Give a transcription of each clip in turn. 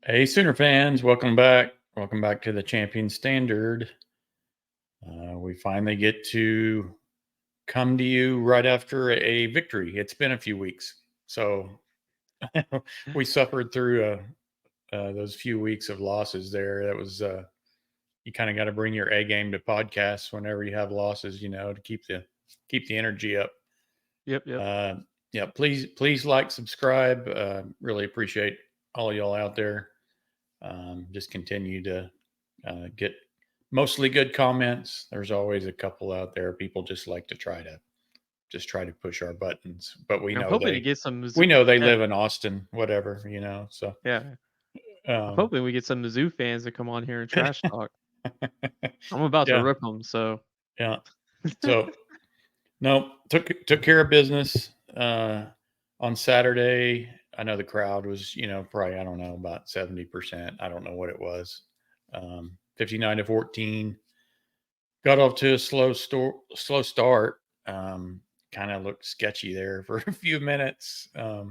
Hey, Sooner fans, welcome back. Welcome back to the Champion Standard. We finally get to come to you right after a victory. It's been a few weeks. So we suffered through those few weeks of losses there. That was, you kind of got to bring your A game to podcasts whenever you have losses, to keep the energy up. Yep. Uh, yeah, please like, subscribe. Really appreciate all y'all out there. Just continue to get mostly good comments. There's always a couple out there. People just like to try to push our buttons, but we I'm know hoping to they get some we Mizzou. know they Yeah, live in Austin, whatever. So yeah. I'm um, hoping we get some Mizzou fans to come on here and trash talk. I'm about to yeah, rip them. So yeah. So no, took care of business on Saturday. I know the crowd was, probably I don't know about 70%. I don't know what it was. 59-14. Got off to a slow start. Kind of looked sketchy there for a few minutes. That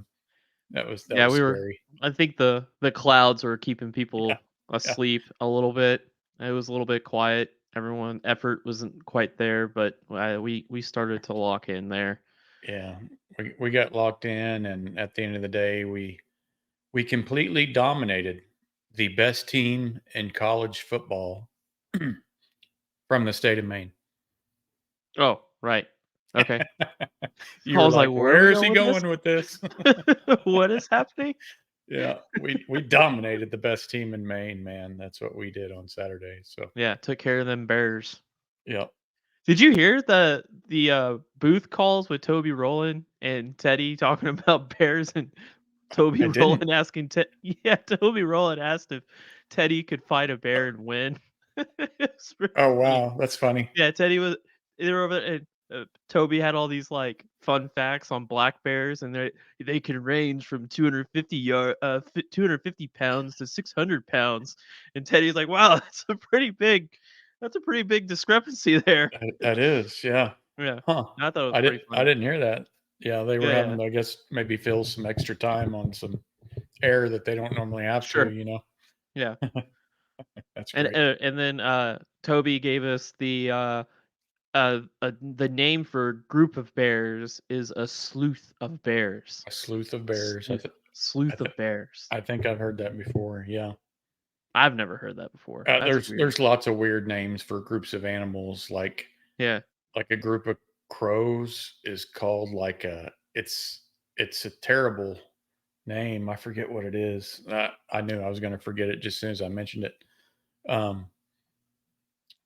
yeah, was we were. scary. I think the clouds were keeping Yeah, people yeah, asleep a little bit. It was a little bit quiet. Everyone effort wasn't quite there, but we started to lock in there. yeah. We got locked in, and at the end of the day, we completely dominated the best team in college football from the state of Maine. Oh, right. Okay. You I were was like, like, where are we "Where is going he with this? going with this?" What is happening? Yeah, we dominated the best team in Maine, man. That's what we did on Saturday. So, Yeah, took care of them Bears. yeah, Did you hear the booth calls with Toby Rowland and Teddy talking about Bears and Toby I didn't. Rowland asking yeah, Toby Rowland asked if Teddy could fight a bear and win. It's pretty Oh funny. wow, that's funny. Yeah, Teddy was they were over there and Toby had all these like fun facts on black bears and they can range from 250 pounds to 600 pounds. And Teddy's like, wow, that's a pretty big discrepancy there. That is, yeah. Yeah. Huh. I thought it was I pretty I funny. didn't hear that. Yeah, they were Yeah. having, I guess, maybe fill some extra time on some air that they don't normally have Sure. to. Yeah. That's And great. then Toby gave us the name for group of bears is a sleuth of bears. A sleuth of bears. Sleuth, I, sleuth th- of bears. I think I've heard that before. Yeah. I've never heard that before. That's weird. There's lots of weird names for groups of animals. Yeah. Like a group of crows is called like it's a terrible name. I forget what it is. I knew I was going to forget it just as soon as I mentioned it. Um,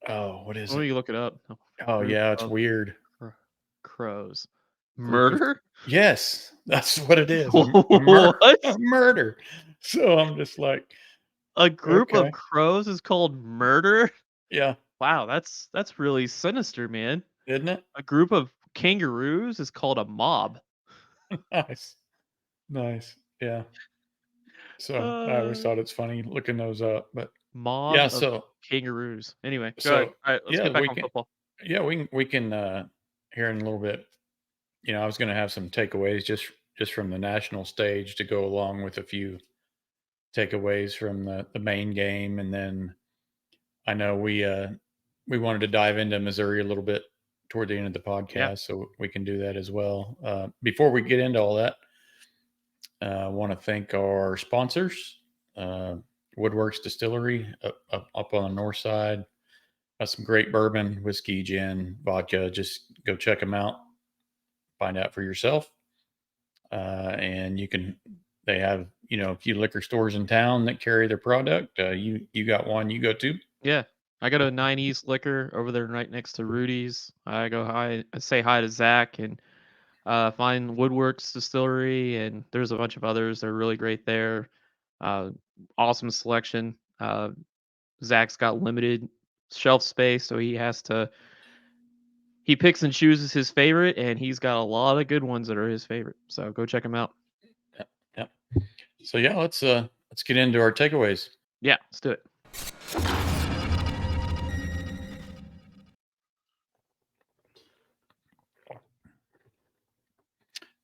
oh, what is Let it? me look it up. A Oh, group yeah, it's of weird. cr- crows. Group of Murder? yes, that's what it is. A What? murder. So I'm just like, A group of okay, crows is called murder? yeah, Wow, that's really sinister, man. isn't it? A group of kangaroos is called a mob. Nice, nice, yeah. So I always Uh, thought it's funny looking those up, but mob yeah. of So kangaroos. Anyway, go ahead. so All right, let's yeah, get back we on can. football. Yeah, we can here in a little bit. I was going to have some takeaways just from the national stage to go along with a few takeaways from the main game, and then I know we wanted to dive into Missouri a little bit toward the end of the Yeah. podcast, so we can do that as well. Before we get into all that, I want to thank our sponsors, uh, Woodworks Distillery up on the north side. Got some great bourbon, whiskey, gin, vodka. Just go check them out. Find out for yourself. And you can. They have a few liquor stores in town that carry their product. You got one. You go to. Yeah. I got a 9 East liquor over there right next to Rudy's. I say hi to Zach and find Woodworks Distillery, and there's a bunch of others. They're really great there. Uh, awesome selection. Zach's got limited shelf space, so he picks and chooses his favorite, and he's got a lot of good ones that are his favorite. So go check him out. Yeah, yeah. So yeah, let's get into our takeaways. Yeah, let's do it.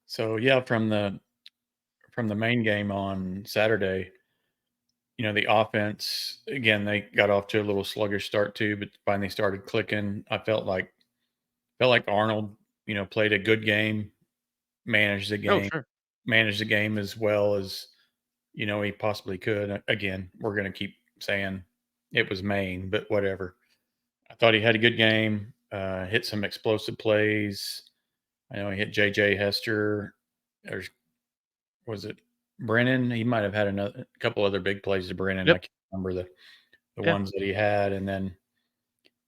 So yeah, from the main game on Saturday, the offense again, they got off to a little sluggish start too, but finally started clicking. I felt like Arnold, played a good game, managed the Oh, game, sure. managed the game as well as he possibly could. Again, we're going to keep saying it was Maine, but whatever. I thought he had a good game. Hit some explosive plays. I know he hit JJ Hester. Or was it Brennan? He might have had another a couple other big plays to Brennan. I Yep. can't remember the Yeah. ones that he had, and then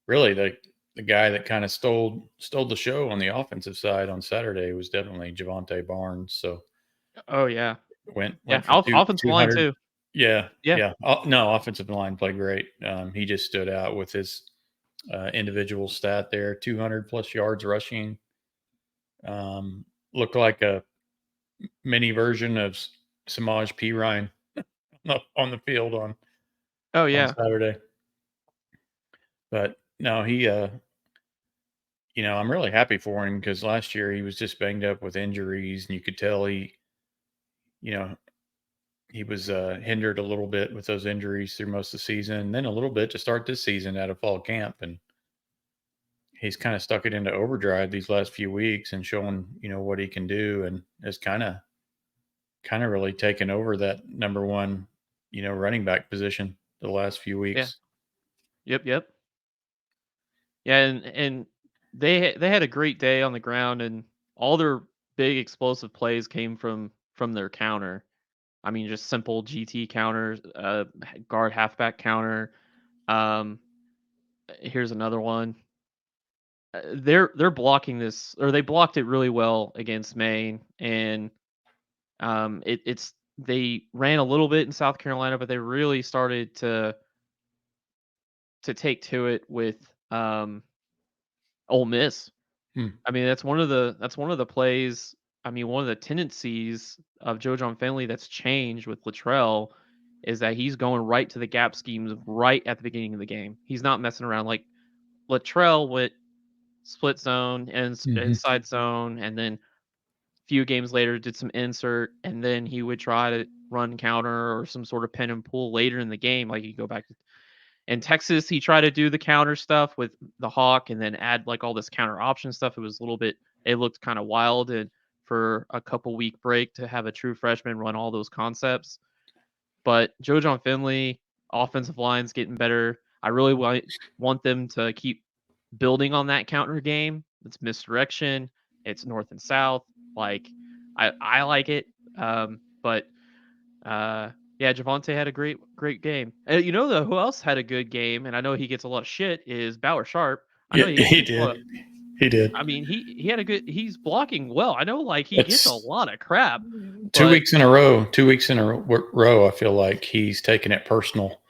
really the guy that kind of stole the show on the offensive side on Saturday was definitely Javante Barnes. So Oh, yeah. Yeah. went for Offensive two line hundred. too. Yeah, Yeah. yeah. No, offensive line played great. He just stood out with his individual stat there: 200 plus yards rushing. Looked like a mini version of Samaj P. Ryan on the field Oh, on yeah. Saturday. But no, I'm really happy for him because last year he was just banged up with injuries, and you could tell you know, he was hindered a little bit with those injuries through most of the season, and then a little bit to start this season out of fall camp, and he's kind of stuck it into overdrive these last few weeks and showing what he can do, and has kind of really taken over that number one running back position the last few Yeah. weeks. Yep. Yep. Yeah. And they had a great day on the ground, and all their big explosive plays came from their counter. I mean, just simple GT counters, guard halfback counter. Um, Here's another one. They're blocking this, or they blocked it really well against Maine, and it's they ran a little bit in South Carolina, but they really started to take to it with Ole Miss. Hmm. I mean, that's one of the plays. I mean, one of the tendencies of Joe John Finley that's changed with Latrell is that he's going right to the gap schemes right at the beginning of the game. He's not messing around. Like Latrell went split zone and Hmm. inside zone, and then few games later did some insert, and then he would try to run counter or some sort of pin and pull later in the game. Like you go back to in Texas, he tried to do the counter stuff with the hawk and then add like all this counter option stuff. It was a little bit it looked kind of wild, and for a couple week break to have a true freshman run all those concepts. But Joe John Finley, offensive line's getting better. I really want them to keep building on that counter game. It's misdirection. It's north and south. Like I like it. But yeah, Javante had a great game. You know who else had a good game, and I know he gets a lot of shit is Bauer Sharp. I Yeah, know he he gets a lot. did. He did. I mean, he had a good. He's blocking well. I know, like he gets a It's lot of crap, two but weeks in a row. 2 weeks in a row. I feel like he's taken it personal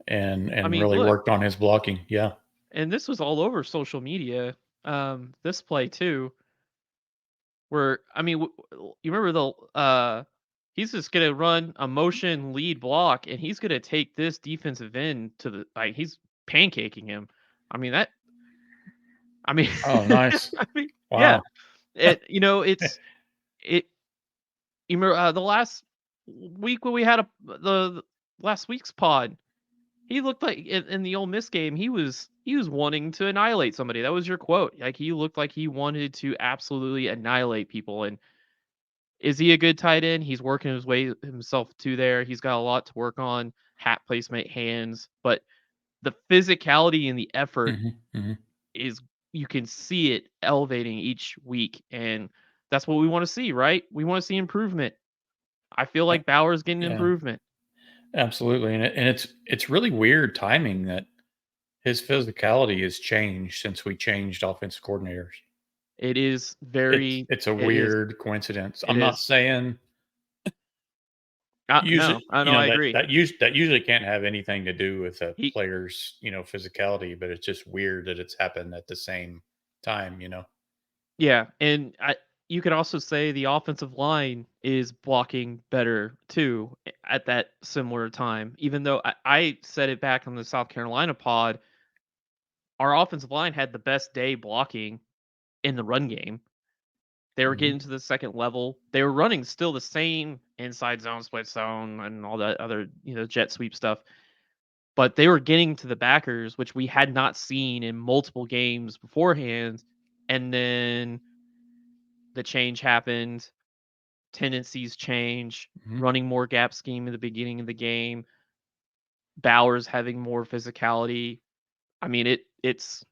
and I and mean, really look, worked on his blocking. Yeah. and this was all over social media. This play too, where I mean, you remember he's just gonna run a motion lead block, and he's gonna take this defensive end to the like he's pancaking him. I mean that. I mean, Oh, nice. I mean, yeah. Wow. It. You remember the last week when we had the last week's pod. He looked like in the Ole Miss game, he was wanting to annihilate somebody. That was your quote. Like he looked like he wanted to absolutely annihilate people. And is he a good tight end? He's working his way himself to there. He's got a lot to work on, hat placement, hands, but the physicality and the effort Hmm. Hmm. is you can see it elevating each week, and that's what we want to see, right? We want to see improvement. I feel like Bauer's getting Yeah, improvement. absolutely. And it's really weird timing that his physicality has changed since we changed offensive coordinators. It is It's very it's a it is. weird coincidence. It I'm not is. saying No, usually, I know, I agree. that usually can't have anything to do with a He player's, physicality, but it's just weird that it's happened at the same time. Yeah, and you could also say the offensive line is blocking better too at that similar time. Even though I said it back on the South Carolina pod, our offensive line had the best day blocking in the run game. They were Hmm. getting to the second level. They were running still the same inside zone, split zone, and all that other, jet sweep stuff, but they were getting to the backers, which we had not seen in multiple games beforehand. And then the change happened, tendencies change, Hmm. running more gap scheme in the beginning of the game, Bowers having more physicality. I mean, it's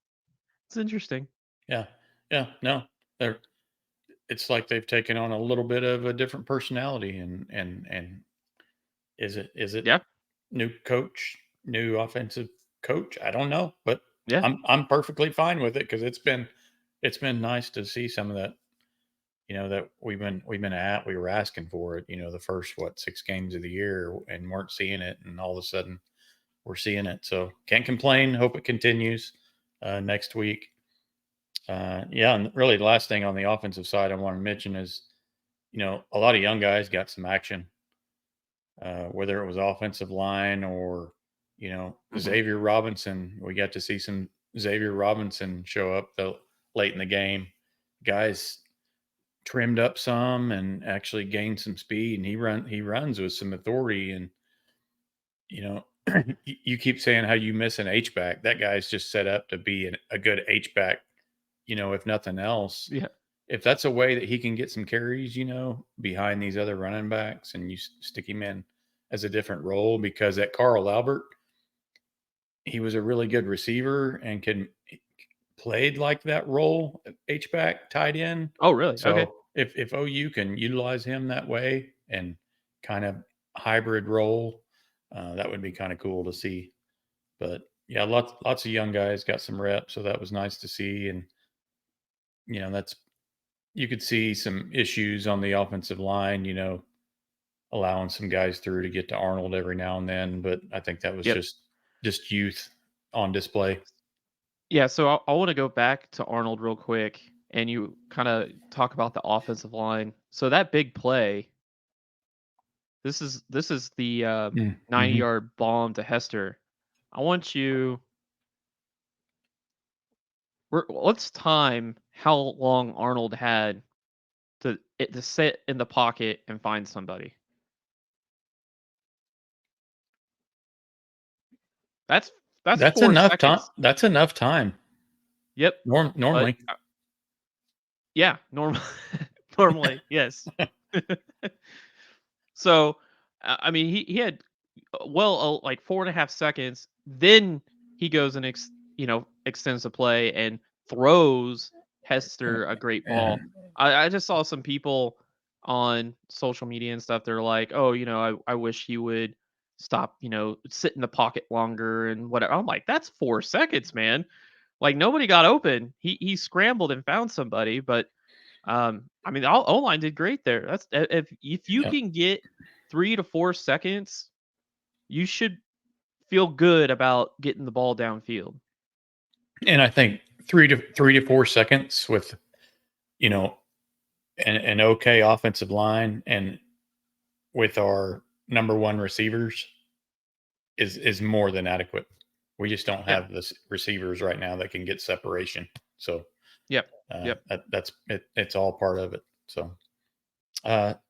interesting. Yeah, yeah. No, they're. It's like they've taken on a little bit of a different personality, and is it Yeah, new coach, new offensive coach? I don't know, but yeah, I'm perfectly fine with it because it's been nice to see some of that. That we've been at we were asking for it. The first 6 games of the year and weren't seeing it, and all of a sudden we're seeing it. So can't complain. Hope it continues next week. Yeah, and really the last thing on the offensive side I want to mention is a lot of young guys got some action, whether it was offensive line or hmm Xavier Robinson. We got to see some Xavier Robinson show up late in the game. Guys trimmed up some and actually gained some speed, and he runs with some authority. And you know, you keep saying how you miss an H back. That guy's just set up to be a good H back. If nothing else, yeah. if that's a way that he can get some carries, behind these other running backs, and you stick him in as a different role, because at Carl Albert, he was a really good receiver and can played like that role, H back tight end. Oh, really? Okay. So if OU can utilize him that way and kind of hybrid role, that would be kind of cool to see. But yeah, lots of young guys got some reps, so that was nice to see. And that's you could see some issues on the offensive line. Allowing some guys through to get to Arnold every now and then, but I think that was Yep. just youth on display. Yeah, so I want to go back to Arnold real quick, and you kind of talk about the offensive line. So that big play, this is the Mm-hmm. 90-yard bomb to Hester. I want you. Let's time how long Arnold had to sit in the pocket and find somebody. That's that's That's 4 seconds. enough time. Yep. But Normally. yeah, normally yes. So I mean, he had like 4.5 seconds. Then he goes and extends the play and throws Hester a great ball. And I just saw some people on social media and stuff. They're like, oh, I wish he would stop, sit in the pocket longer and whatever. I'm like, that's 4 seconds, man. Like nobody got open. He scrambled and found somebody, but I mean, the O line did great there. That's if you yeah, can get 3 to 4 seconds, you should feel good about getting the ball downfield. and I think 3 to 4 seconds with you know an okay offensive line, and with our number one receivers is more than adequate. We just don't Yeah. have the receivers right now that can get separation. So Yep. Yep. that's it. It's all part of it. So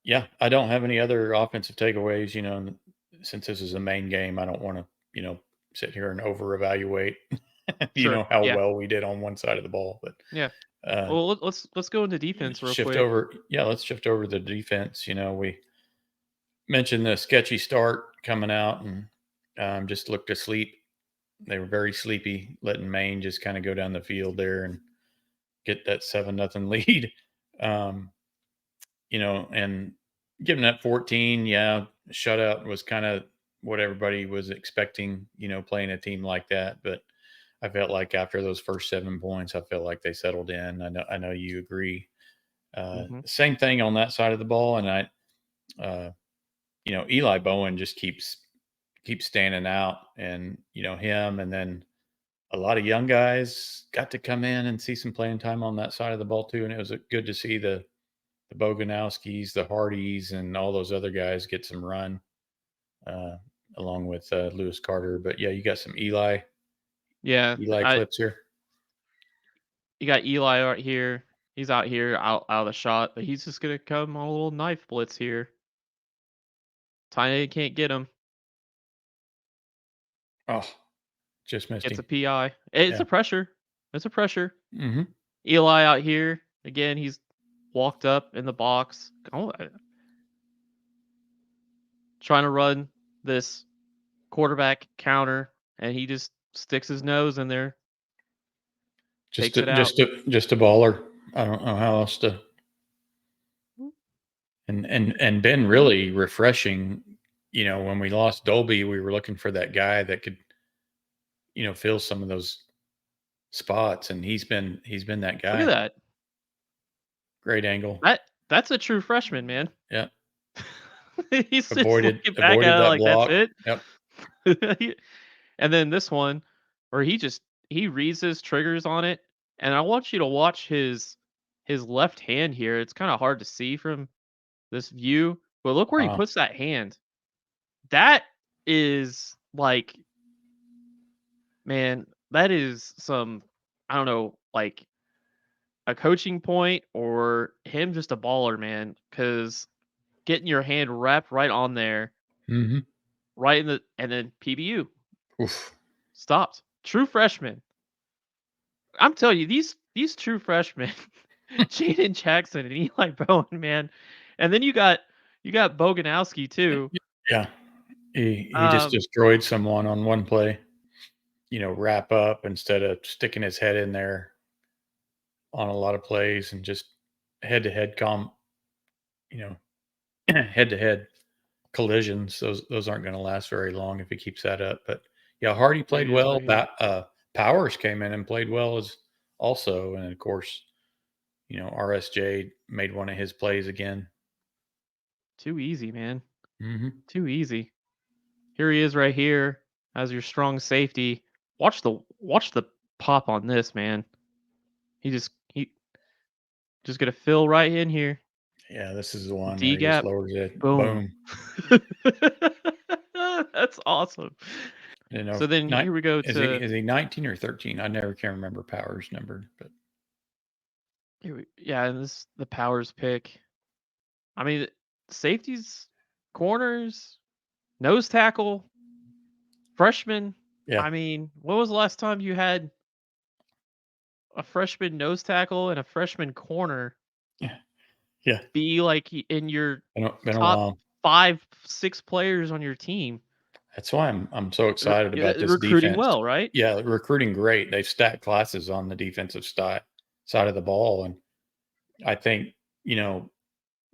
yeah, I don't have any other offensive takeaways. Since this is a main game, I don't want to sit here and over evaluate. Sure. How Yeah. well we did on one side of the ball, but Yeah. uh, Well, let's go into defense real shift quick. over. Yeah, let's shift over to the defense. We mentioned the sketchy start coming out, and just looked asleep. They were very sleepy, letting Maine just kind of go down the field there and get that 7-0 lead. Um, and giving up 14, yeah, shutout was kind of what everybody was expecting, playing a team like that. But I felt like after those first 7 points, I felt like they settled in. I know you agree. Hmm Same thing on that side of the ball. And Eli Bowen just keeps standing out, and him, and then a lot of young guys got to come in and see some playing time on that side of the ball too. And it was good to see the Boganowskis, the Hardys, and all those other guys get some run, uh, along with Lewis Carter. But yeah, you got some Yeah. Eli I clips here. You got Eli right here. He's out here, out of the shot, but he's just gonna come on a little knife blitz here. Tiny can't get him. Oh, just missed Gets him. a PI. It's Yeah. a pressure. It's a pressure. Hmm. Eli out here again. He's walked up in the box, trying to run this quarterback counter, and he just sticks his nose in there, Just takes a, it out. just a baller. I don't know how else to. And been really refreshing. You know, when we lost Dolby, we were looking for that guy that could, fill some of those spots, and he's been that Look at guy. that. Great angle. That's a true freshman, man. Yeah. He's just Avoided looking back avoided at it that like that's block. it. Yep. And then this one where he reads his triggers on it, and I want you to watch his left hand here. It's kind of hard to see from this view, but look where he puts that hand. That is like, man, that is some, I don't know, like a coaching point or him just a baller, man, cuz getting your hand wrapped right on there, Mm-hmm. right in the, and then PBU Oof. stopped. True freshman. I'm telling you, these true freshmen, Jaden Jackson and Eli Bowen, man. And then you got Boganowski too. Yeah. He just Um, destroyed someone on one play. Wrap up instead of sticking his head in there on a lot of plays and just head to head you know, head to head collisions. Those aren't going to last very long if he keeps that up. But yeah, Hardy there played he is well. right here. Powers came in and played well as also, and of course, RSJ made one of his plays again. Too easy, man. Hmm. Too easy. Here he is right here as your strong safety. Watch the pop on this, man. He just gonna fill right in here. Yeah, this is the one where D he just gap. lowers it. Boom. Boom. That's awesome. You know, So then ni- here we go is he to, is he 19 or 13? I never can remember Powers numbered, but yeah, and this the powers pick. I mean, safeties, corners, nose tackle, freshman. yeah, I mean, when was the last time you had a freshman nose tackle and a freshman corner yeah, yeah. be like in your Been a top while. 5, 6 players on your team? That's why I'm so excited about this Recruiting defense. well, right? Yeah, recruiting great. They've stacked classes on the defensive side of the ball, and I think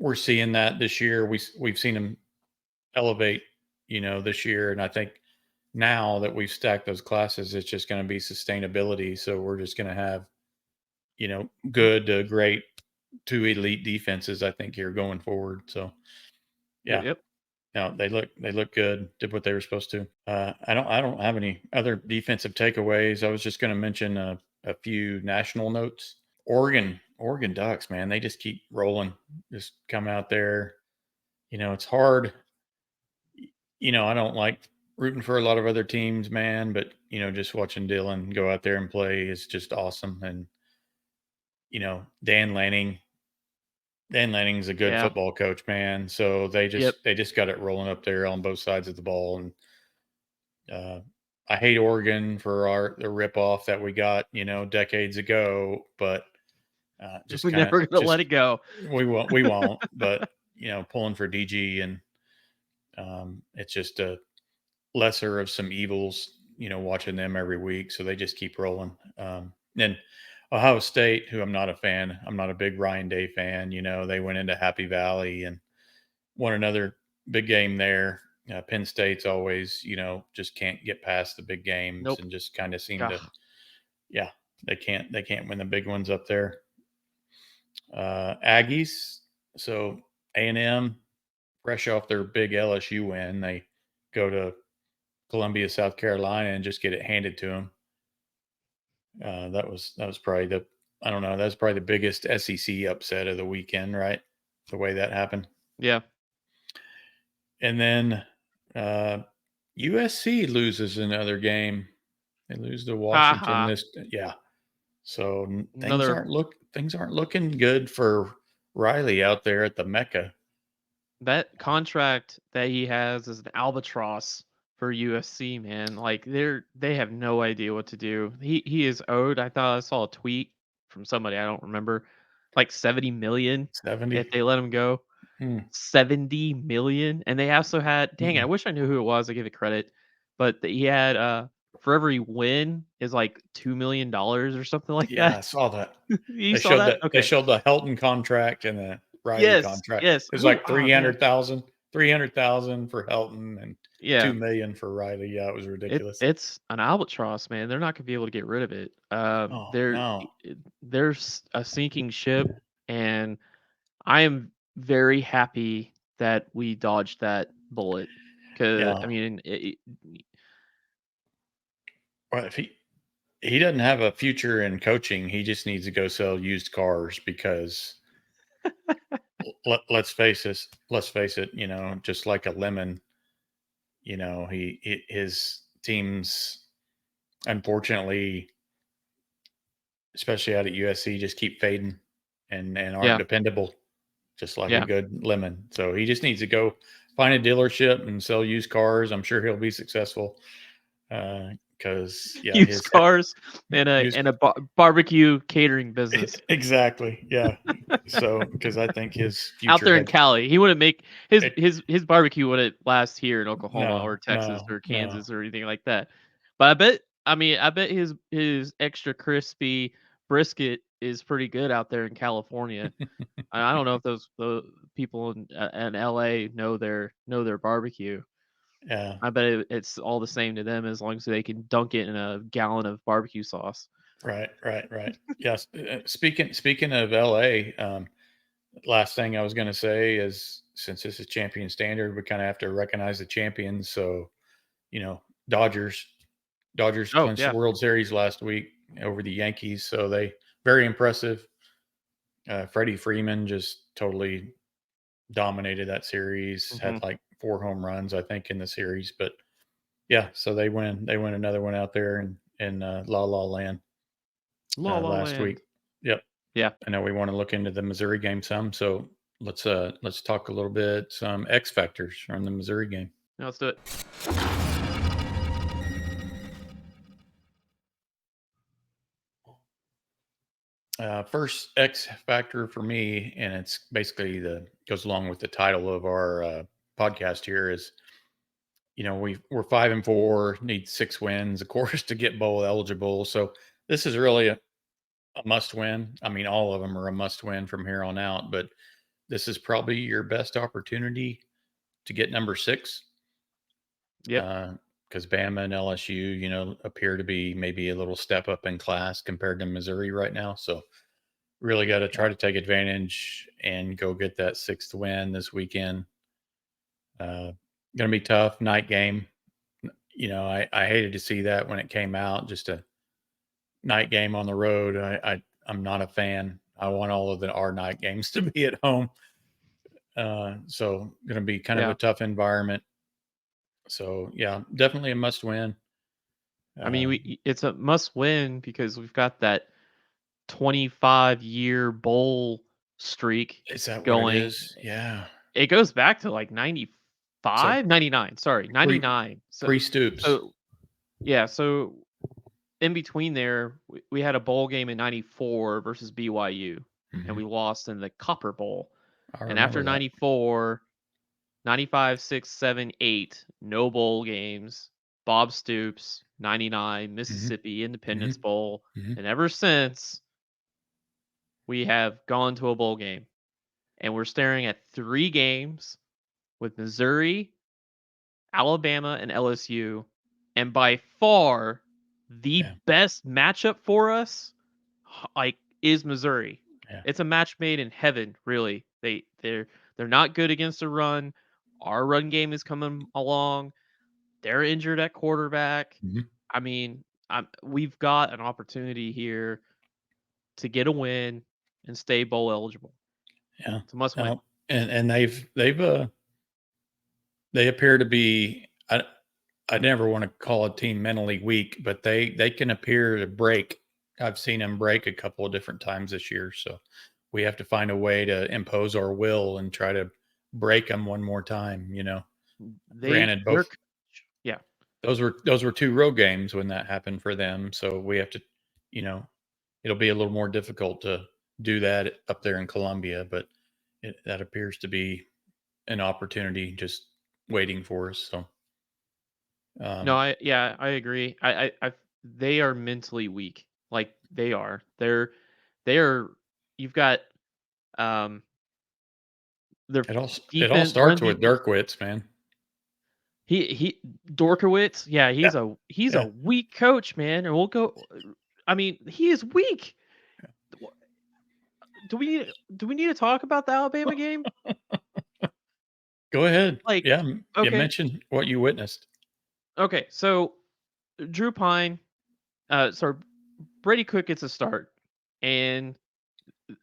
we're seeing that this year. We've seen them elevate, this year, and I think now that we've stacked those classes, it's just going to be sustainability. So we're just going to have Mhm. good to great two elite defenses. I think here going forward. So Yep, yeah, yep. no, they look good. Did what they were supposed to. I don't have any other defensive takeaways. I was just going to mention a few national notes. Oregon Ducks, man, they just keep rolling. Just come out there. It's hard. I don't like rooting for a lot of other teams, man, but just watching Dylan go out there and play is just awesome. And Dan Lanning's a good Yeah. football coach, man. So they Yep. just they just got it rolling up there on both sides of the ball. And uh, I hate Oregon for the rip off that we got, decades ago, but just We're kind of never gonna let just it go. we won't. But pulling for DG, and it's just a lesser of some evils. Watching them every week, so they just keep rolling. Then Ohio State, who I'm not a fan. I'm not a big Ryan Day fan. They went into Happy Valley and won another big game there. Penn State's always, just can't get past the big games Nope. and just kind of seem to, Ugh. yeah, they can't win the big ones up there. Aggies, so A&M, fresh off their big LSU win, they go to Columbia, South Carolina, and just get it handed to them. That was probably I don't know, that's probably the biggest SEC upset of the weekend, right? The way that happened. Yeah. And then USC loses another game. They lose to Washington Haha. this, yeah. So Another things aren't looking good for Riley out there at the Mecca. that contract that he has is an albatross for USC, man. Like they have no idea what to do. He is owed. I thought I saw a tweet from somebody I don't remember, like 70 million if 70. they let him go. Hmm. 70 million, and they also had. Dang it, I Mm-mm. wish I knew who it was. I give it credit, but he had for every win is like $2 million or something like Yeah, that. I saw that. You saw that? They Okay. showed the Helton contract and the Riley Yes. contract. Yes. It was Who? like Oh man. 300,000 for Helton and Yeah. 2 million for Riley. Yeah, it was ridiculous. It's an albatross, man. They're not gonna be able to get rid of it. Oh They're no. there's a sinking ship, and I am very happy that we dodged that bullet. Cause Yeah. I mean, Well, if he doesn't have a future in coaching, he just needs to go sell used cars because let's face this, let's face it, just like a lemon, his teams unfortunately, especially out at USC, just keep fading and aren't yeah, dependable, just like a yeah. good lemon. So he just needs to go find a dealership and sell used cars. I'm sure he'll be successful because yeah, Used his cars used and a barbecue catering business exactly, yeah. So because I think his out future there in head Cali. He wouldn't make it, his barbecue wouldn't last here in Oklahoma no, or Texas no, or no. Kansas or anything like that. But I bet his extra crispy brisket is pretty good out there in California. I don't know if the people in LA know their barbecue. Yeah, I bet it's all the same to them as long as they can dunk it in a gallon of barbecue sauce. right. Yes. Speaking of LA, last thing I was going to say is since this is champion standard, we kind of have to recognize the champions. So, you know, Dodgers Dodgers Oh clinched the yeah. World Series last week over the Yankees. So they very impressive. Freddie Freeman just totally dominated that series. Hmm. Had like 4 home runs, I think, in the series. But yeah, so they win. They win another one out there in La La Land La La last week. Land. Yep. Yeah. I know we want to look into the Missouri game some. So let's talk a little bit some X factors from the Missouri game. Now let's do it. First X factor for me, and it's basically the goes along with the title of our podcast here is, we're 5-4, need 6 wins, of course, to get bowl eligible. So this is really a must win. I mean, all of them are a must win from here on out, but this is probably your best opportunity to get number 6 Yep. because Bama and LSU, appear to be maybe a little step up in class compared to Missouri right now. So really got to try Yeah. to take advantage and go get that 6th win this weekend. Going to be tough. Night game. I hated to see that when it came out. Just a night game on the road. I'm not a fan. I want all of our night games to be at home. So going to be kind of a Yeah. tough environment. So yeah, definitely a must win. I mean, Uh, it's a must win because we've got that 25-year bowl streak is that what it going. is? Yeah. It goes back to like So 99. Sorry, pre 99. pre Stoops. So yeah, so in between there, we had a bowl game in 94 versus BYU, and Hmm. we lost in the Copper Bowl. I And after remember that. 94, 95, 6, 7, 8, no bowl games. Bob Stoops, 99, Hmm. Mississippi Hmm. Independence Bowl. Hmm. And ever since, we have gone to a bowl game. And we're staring at 3 games with Missouri, Alabama, and LSU. And by far, the Yeah. best matchup for us, is Missouri. Yeah. It's a match made in heaven, really. They're not good against a run. Our run game is coming along. They're injured at quarterback. Hmm. I mean, we've got an opportunity here to get a win and stay bowl eligible. Yeah. It's a must win. No, and they appear to be. I never want to call a team mentally weak, but they can appear to break I've seen them break a couple of different times this year. So we have to find a way to impose our will and try to break them one more time. Granted, They're both yeah. those were two road games when that happened for them. So we have to, you know, it'll be a little more difficult to do that up there in Columbia, but that appears to be an opportunity just waiting for us. So, No, um, I agree. They are mentally weak. Like they are. They're you've got um their it all defense run starts with defense. Dirkwitz, man. He Dorkowitz, yeah, Yeah, he's a yeah. weak coach, man. And we'll go. I mean, he is weak. Do we need to talk about the Alabama game? Go ahead. Like, Yeah, you okay, mentioned what you witnessed. okay. So Drew Pine, sorry, Brady Cook gets a start, and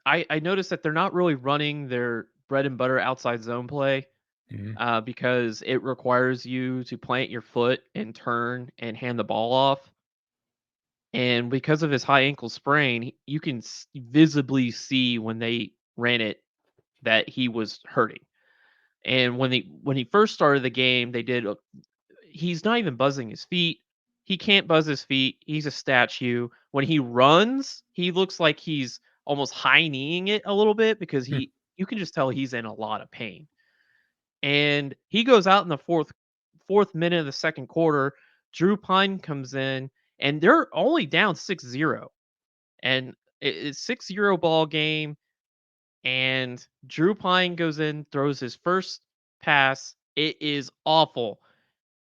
I noticed that they're not really running their bread and butter outside zone play, Mhm. because it requires you to plant your foot and turn and hand the ball off. And because of his high ankle sprain, you can visibly see when they ran it that he was hurting. And when he first started the game, they did. He's not even buzzing his feet. He can't buzz his feet. He's a statue. When he runs, he looks like he's almost high kneeing it a little bit because Hmm. you can just tell he's in a lot of pain. And he goes out in the fourth minute of the second quarter. Drew Pine comes in, and they're only down 6-0. And it's 6-0 ball game, and Drew Pine goes in, throws his first pass. It is awful.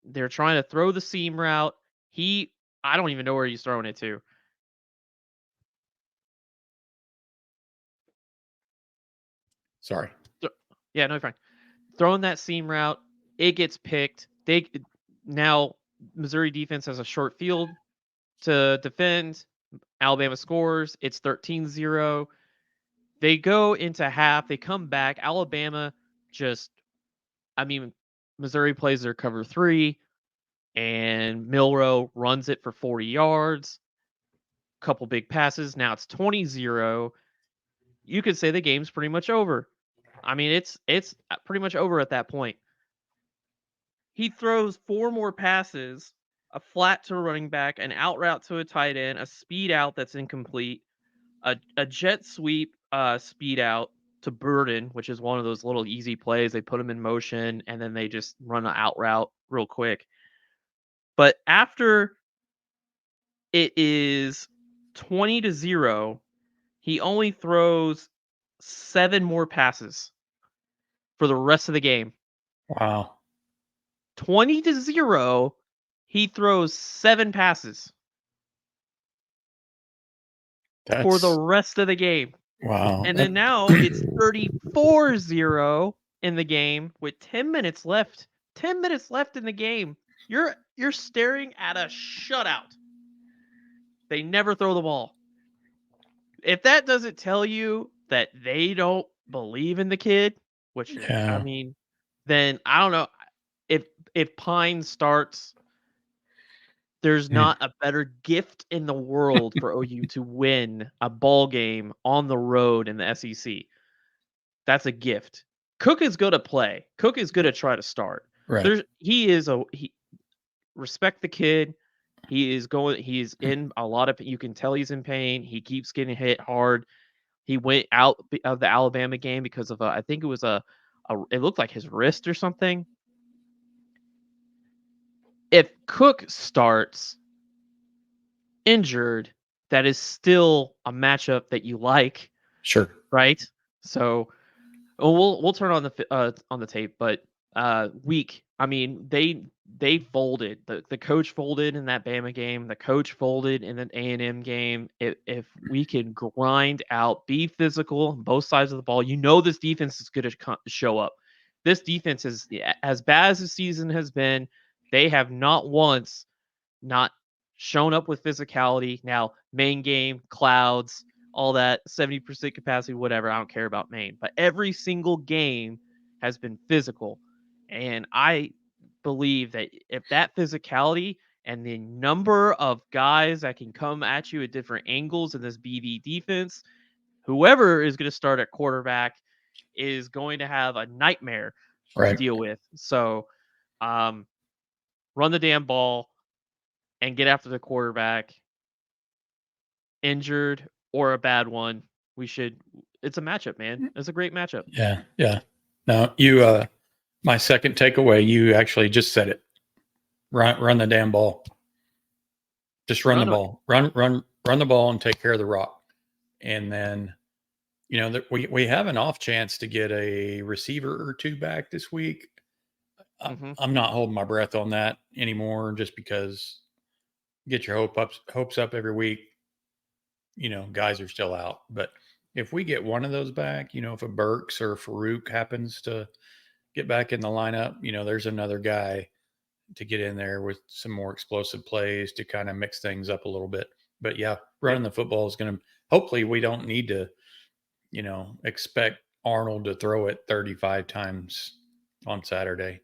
They're trying to throw the seam route. He I don't even know where he's throwing it to. Sorry. Th- Yeah, no, you're fine. Throwing that seam route, it gets picked. Now Missouri defense has a short field to defend. Alabama scores. It's 13-0. They go into half. They come back. Alabama just, I mean, Missouri plays their cover three, and Milrow runs it for 40 yards. Couple big passes. Now it's 20-0. You could say the game's pretty much over. I mean, it's pretty much over at that point. He throws four more passes, a flat to a running back, an out route to a tight end, a speed out that's incomplete, a jet sweep speed out to Burden, which is one of those little easy plays. They put him in motion and then they just run an out route real quick. But after it is 20-0, he only throws seven more passes for the rest of the game. Wow. 20-0, he throws seven passes for the That's rest of the game. wow. And then now it's 34-0 in the game with 10 minutes left. 10 minutes left in the game. You're staring at a shutout. They never throw the ball. If that doesn't tell you that they don't believe in the kid, which I Yeah. mean, then I don't know if Pine starts, there's Hmm. not a better gift in the world for OU to win a ball game on the road in the SEC. That's a gift. Cook is good to play. Cook is good to try to start. Right. He respect the kid. He's in a lot of, you can tell he's in pain. He keeps getting hit hard. He went out of the Alabama game because of I think it was it looked like his wrist or something. If Cook starts injured, that is still a matchup that you like, Sure. right? So we'll turn on the tape, but weak. I mean, they folded. The coach folded in that Bama game. The coach folded in the A&M game. If we can grind out, be physical on both sides of the ball, this defense is going to show up. This defense is, as bad as the season has been. They have not once not shown up with physicality. Now, Maine game, clouds, all that, 70% capacity, whatever. I don't care about Maine. But every single game has been physical. And I believe that if that physicality and the number of guys that can come at you at different angles in this BD defense, whoever is going to start at quarterback is going to have a nightmare to Right. deal with. So, um, run the damn ball and get after the quarterback, injured or a bad one. We should. It's a matchup, man. It's a great matchup. Yeah. Yeah. Now you, my second takeaway, you actually just said it. Run the damn ball. Just run the Run it. ball. Run the ball and take care of the rock. And then, we have an off chance to get a receiver or two back this week. Hmm. I'm not holding my breath on that anymore, just because get your hopes up every week. Guys are still out, but if we get one of those back, if a Burks or Farouk happens to get back in the lineup, there's another guy to get in there with some more explosive plays to kind of mix things up a little bit. But yeah, Yep. running the football is going to, hopefully we don't need to, expect Arnold to throw it 35 times on Saturday.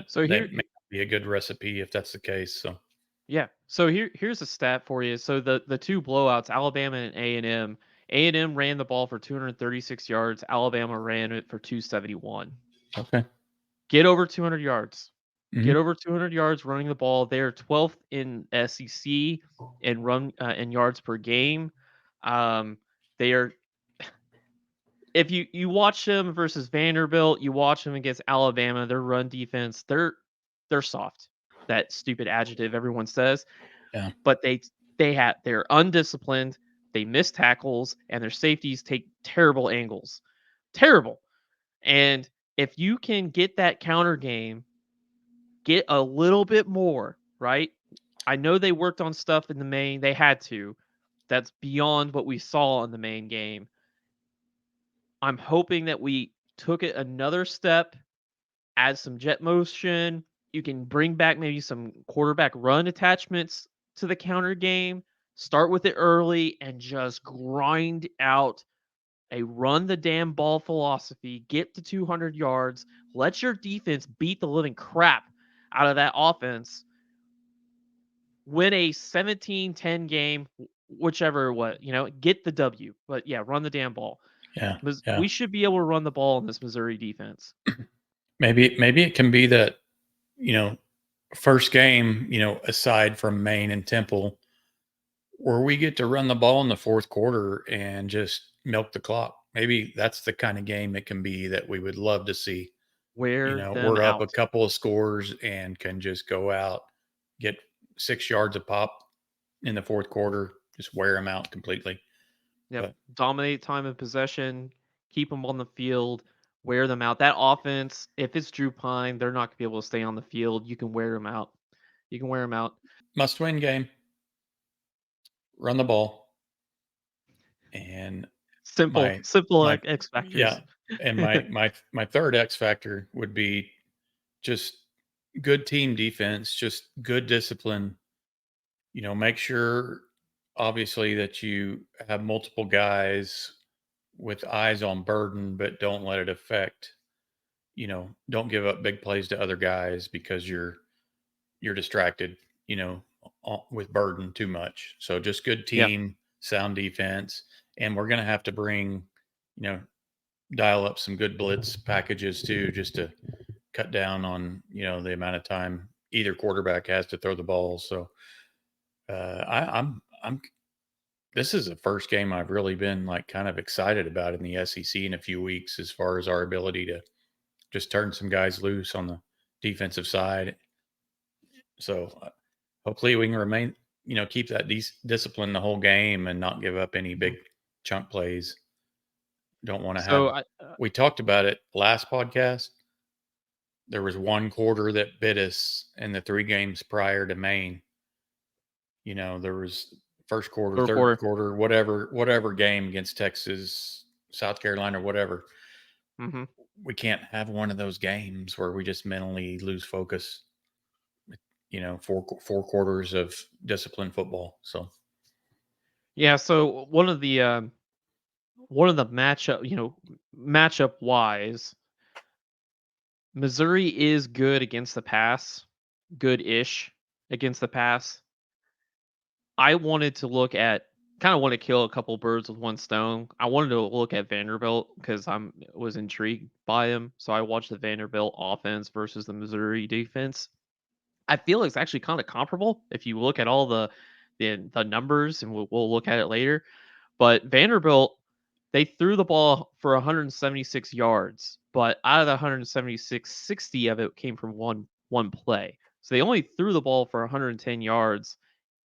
So That here, may be a good recipe if that's the case. So, yeah. So here's a stat for you. So the two blowouts, Alabama and A&M. A&M ran the ball for 236 yards. Alabama ran it for 271. okay. Get over 200 yards. Get Hmm. over 200 yards running the ball. They're 12th in SEC in run in yards per game. They are if you watch them versus Vanderbilt, you watch them against Alabama, their run defense, they're soft. That stupid adjective everyone says, Yeah. but they're undisciplined, they miss tackles, and their safeties take terrible angles. Terrible. And if you can get that counter game, get a little bit more, right? I know they worked on stuff in the main, they had to. That's beyond what we saw in the main game. I'm hoping that we took it another step, add some jet motion. You can bring back maybe some quarterback run attachments to the counter game. Start with it early and just grind out a run the damn ball philosophy. Get to 200 yards. Let your defense beat the living crap out of that offense. Win a 17-10 game, whichever what, get the W. But yeah, run the damn ball. Yeah. Yeah. We should be able to run the ball in this Missouri defense. Maybe it can be that, you know, first game, aside from Maine and Temple, where we get to run the ball in the fourth quarter and just milk the clock. Maybe that's the kind of game it can be that we would love to see. Wear them We're up a out. couple of scores and can just go out, get 6 yards a pop in the fourth quarter, just wear them out completely. Yep. But Dominate time of possession, keep them on the field, wear them out. That offense, if it's Drew Pine, they're not going to be able to stay on the field. You can wear them out. You can wear them out. must win game, run the ball. And Simple, my, simple my, X yeah. factors. And my third X factor would be just good team defense, just good discipline. Make sure obviously that you have multiple guys with eyes on Burden, but don't let it affect, don't give up big plays to other guys because you're distracted, with Burden too much. So just good Yeah. team, sound defense, and we're going to have to bring, you know, dial up some good blitz packages too, just to cut down on, the amount of time either quarterback has to throw the ball. So I'm this is the first game I've really been like kind of excited about in the SEC in a few weeks, as far as our ability to just turn some guys loose on the defensive side. So hopefully we can remain, keep that discipline the whole game and not give up any big chunk plays. Don't want to So have. We talked about it last podcast. There was one quarter that bit us in the three games prior to Maine. There was first quarter, third third quarter. quarter, whatever game against Texas, South Carolina, whatever. Hmm. We can't have one of those games where we just mentally lose focus. Four quarters of disciplined football. So Yeah. So one of the matchup, matchup wise, Missouri is good against the pass, good ish. against the pass. I wanted to look at kind of want to kill a couple birds with one stone. I wanted to look at Vanderbilt because I'm was intrigued by him. So I watched the Vanderbilt offense versus the Missouri defense. I feel it's actually kind of comparable if you look at all the numbers, and we'll look at it later. But Vanderbilt, they threw the ball for 176 yards, but out of the 176, 60 of it came from one play. So they only threw the ball for 110 yards,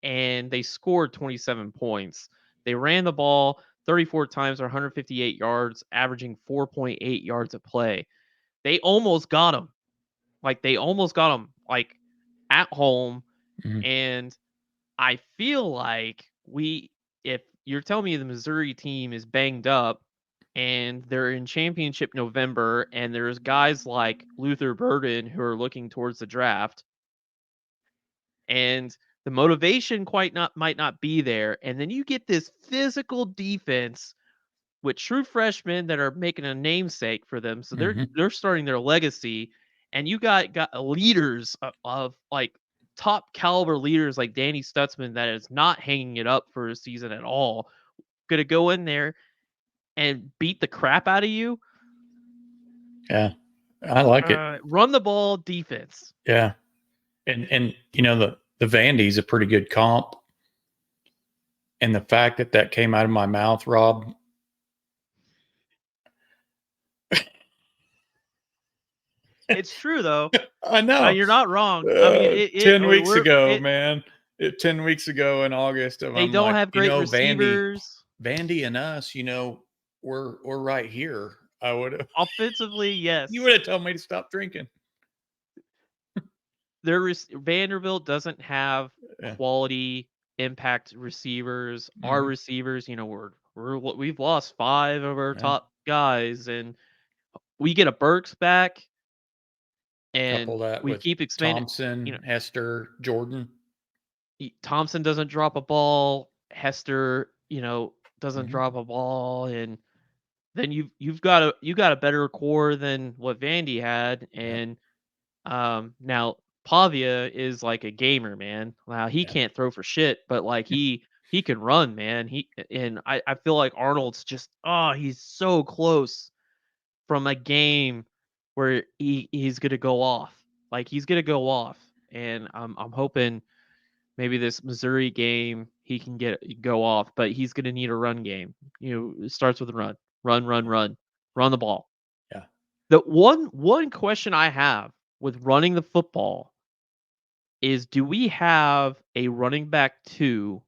and they scored 27 points. They ran the ball 34 times or 158 yards, averaging 4.8 yards a play. They almost got him. Like they almost got him like at home, Mhm. and I feel like if you're telling me the Missouri team is banged up and they're in championship November and there's guys like Luther Burden who are looking towards the draft and the motivation quite not might not be there, and then you get this physical defense with true freshmen that are making a namesake for them, so they're Mhm. they're starting their legacy, and you got leaders of like top caliber leaders like Danny Stutzman that is not hanging it up for a season at all, gonna go in there and beat the crap out of you. Yeah, I like it. Run the ball defense. Yeah, and the Vandy's a pretty good comp, and the fact that that came out of my mouth, Rob. It's true though. I know. You're not wrong. I mean, 10 weeks we're ago, it. man. 10 weeks ago in August, They I'm don't like, have great Vandy, receivers. Vandy, and us, we're right here. I would have. Offensively, You yes. would have told me to stop drinking. Vanderbilt doesn't have Yeah. quality impact receivers. Our Hmm. receivers, we've lost 5 of our Yeah. top guys, and we get a Burks back, Couple and that we with keep expanding. You know, Thompson, Hester, Jordan. Thompson doesn't drop a ball. Hester, doesn't Hmm. drop a ball, and then you got a better core than what Vandy had, Yeah. and now Pavia is like a gamer, man. Wow, he Yeah. can't throw for shit, but like he can run, man. I feel like Arnold's just he's so close from a game where he's gonna go off. Like he's gonna go off. And I'm hoping maybe this Missouri game he can go off, but he's gonna need a run game. It starts with a run. Run, run, run. Run the ball. Yeah. The one question I have with running the football is, do we have a running back 2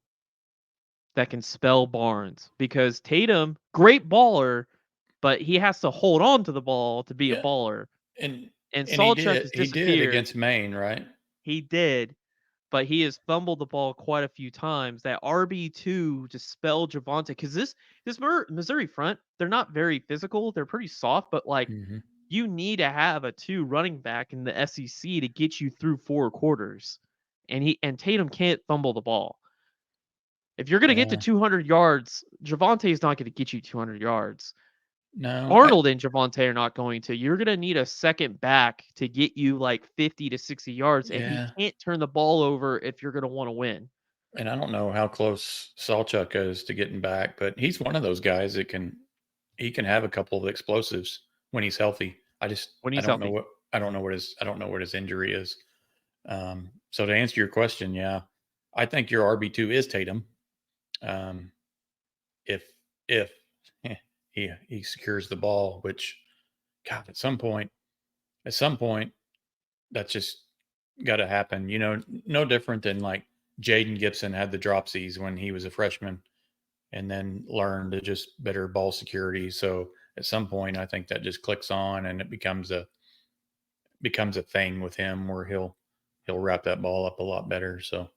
that can spell Barnes? Because Tatum, great baller, but he has to hold on to the ball to be a Yeah. baller. And And and he Salchuk did has he did disappeared. against Maine, right? He did, but he has fumbled the ball quite a few times. That RB2 to spell Javante, because this Missouri front, they're not very physical. They're pretty soft, but like Hmm. you need to have a 2 running back in the SEC to get you through 4 quarters. And Tatum can't fumble the ball. If you're going to get to Yeah. 200 yards, Javante is not going to get you 200 yards. No. Arnold and Javante are not going to. You're going to need a second back to get you like 50 to 60 yards, and he Yeah. can't turn the ball over if you're going to want to win. And I don't know how close Salchuk is to getting back, but he's one of those guys that he can have a couple of explosives when he's healthy. When I he's don't know healthy. what his injury is. So to answer your question, yeah, I think your RB2 is Tatum. Um, if he secures the ball, which God, at some point that's just got to happen. No different than like Jaden Gibson had the dropsies when he was a freshman and then learned to just better ball security. So at some point, I think that just clicks on and it becomes a thing with him where he'll wrap that ball up a lot better. So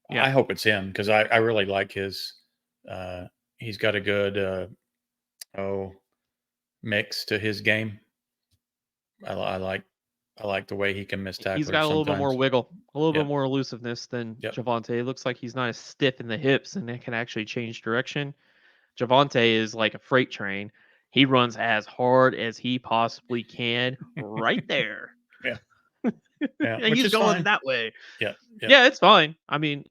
Yeah. I hope it's him because I really like his. Uh, he's got a good oh mix to his game. I like the way he can miss He's got tacklers a little bit more sometimes. wiggle, a little bit Yep. more elusiveness than Yep. Javante. It looks like he's not as stiff in the hips and it can actually change direction. Javante is like a freight train. He runs as hard as he possibly can right there. Yeah. Yeah, And which he's is going fine. that way. Yeah, yeah. Yeah, it's fine. I mean,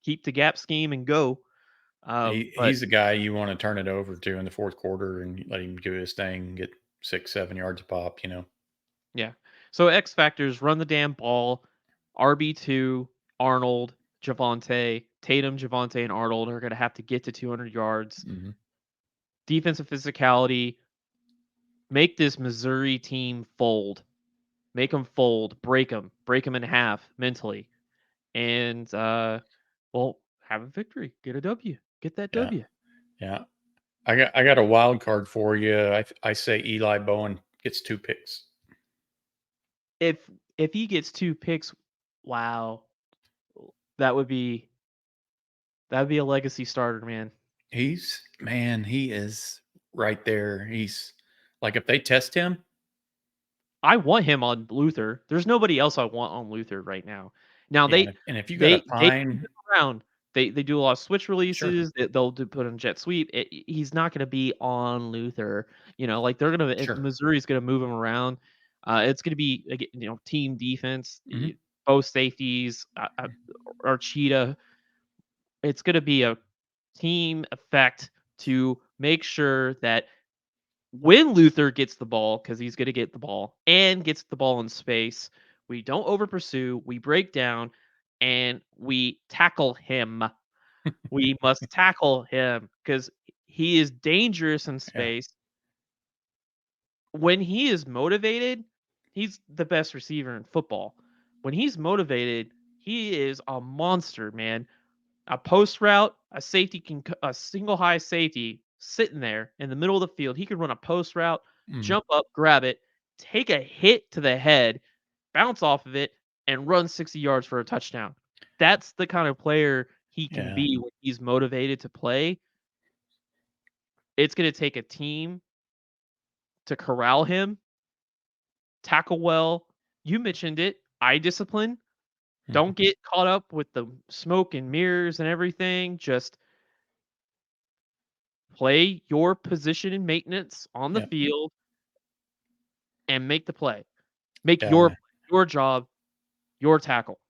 keep the gap scheme and go. But He's the guy you want to turn it over to in the fourth quarter and let him do his thing, get 6, 7 yards a pop. yeah. So X factors: run the damn ball. RB2, Arnold, Javante, Tatum, Javante, and Arnold are going to have to get to 200 yards. Hmm. Defensive physicality. Make this Missouri team fold. Make them fold. Break them in half mentally, and well, have a victory. Get a W. Get that Yeah, W. yeah. I got a wild card for you. I say Eli Bowen gets 2 picks. If if he gets 2 picks, wow, that would be that'd be a legacy starter, man. He is right there. He's like if they test him, I want him on Luther. There's nobody else I want on Luther right now. Now yeah. And if you got to they move find, him around. They do a lot of switch sure, releases. They'll do put on jet sweep. He's not going to be on Luther. Like they're gonna sure. Missouri's going to move him around. It's going to be team defense. Hmm. Both safeties are cheetah. It's going to be a team effect to make sure that when Luther gets the ball, because he's going to get the ball and gets the ball in space, we don't over pursue, we break down, and we tackle him. We must tackle him because he is dangerous in Yeah. space. When he is motivated, he's the best receiver in football. When he's motivated, he is a monster, man. A post route, a safety a single high safety sitting there in the middle of the field. He could run a post route, Mhm. jump up, grab it, take a hit to the head, bounce off of it, and run 60 yards for a touchdown. That's the kind of player he can Yeah. be when he's motivated to play. It's going to take a team to corral him, tackle well. You mentioned it, eye discipline. Mhm. Don't get caught up with the smoke and mirrors and everything. Just play your position in maintenance on the Yeah. field and make the play. Make your Yeah. play, your job, your tackle.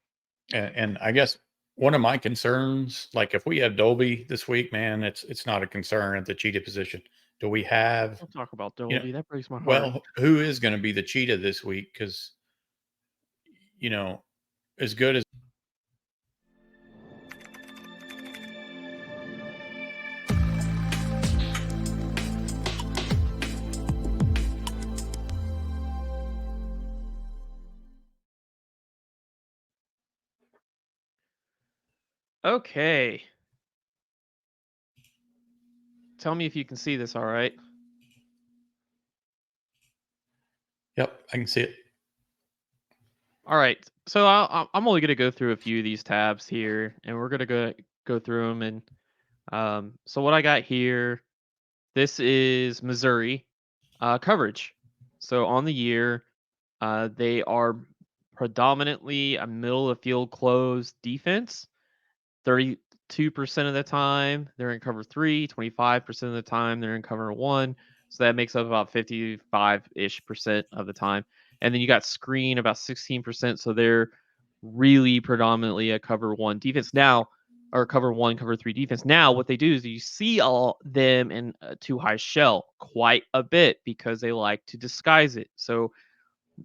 And I guess one of my concerns, like if we have Dolby this week, man, it's not a concern at the cheetah position. Do we have, Don't talk about you know, Dolby. That breaks my heart. well, who is going to be the cheetah this week? Because, you know, as good as, Okay. Tell me if you can see this all right. yep, I can see it. All right. So I'm only going to go through a few of these tabs here and we're going to go through them and so what I got here, this is Missouri coverage. So on the year, they are predominantly a middle of the field closed defense. 32% of the time they're in cover 3, 25% of the time they're in cover 1. So that makes up about 55-ish percent of the time. And then you got screen about 16%. So they're really predominantly a cover 1 defense now, or cover 1, cover 3 defense. Now, what they do is you see all them in a too high shell quite a bit because they like to disguise it. So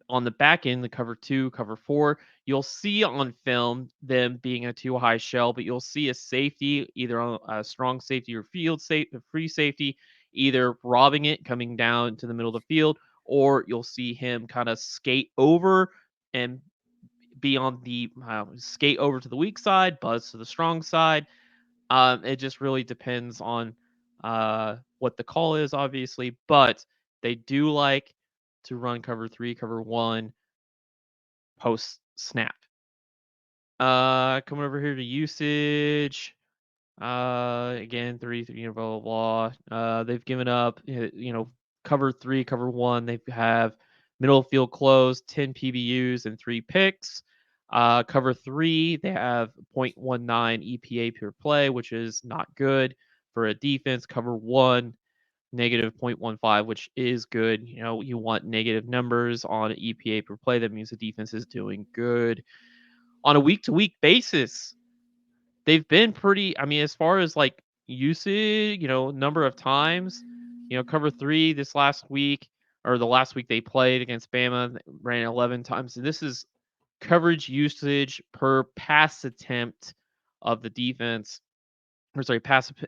on the back end, the cover 2, cover 4, you'll see on film them being a too high shell, but you'll see a safety, either on a strong safety or free safety, either robbing it, coming down to the middle of the field, or you'll see him kind of skate over and be on the skate over to the weak side, buzz to the strong side. It just really depends on what the call is, obviously, but they do like to run cover 3, cover 1 post snap. Coming over here to usage. Again, three, blah blah blah. They've given up, cover 3, cover 1. They have middle field closed, 10 PBUs and 3 picks. Cover 3, they have 0.19 EPA per play, which is not good for a defense. Cover 1, negative 0.15, which is good. You want negative numbers on EPA per play. That means the defense is doing good. On a week to week basis, they've been pretty, I mean, as far as like usage, number of times, cover three this last week or the last week they played against Bama, ran 11 times. And this is coverage usage per pass attempt of the defense, or sorry,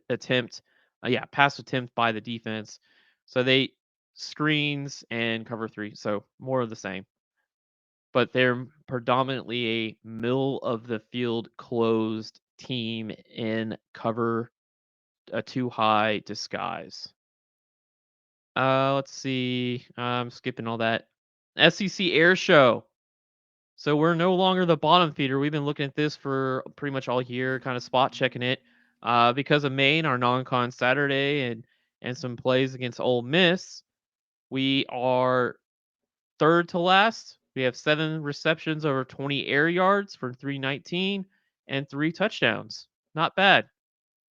attempt. Pass attempt by the defense. So they screens and cover three. So more of the same, but they're predominantly a middle of the field closed team in cover a too high disguise. Let's see. I'm skipping all that. SEC Air Show. So we're no longer the bottom feeder. We've been looking at this for pretty much all year, kind of spot checking it. Because of Maine, our non-con Saturday, and some plays against Ole Miss, we are third to last. We have 7 receptions over 20 air yards for 319 and 3 touchdowns. Not bad.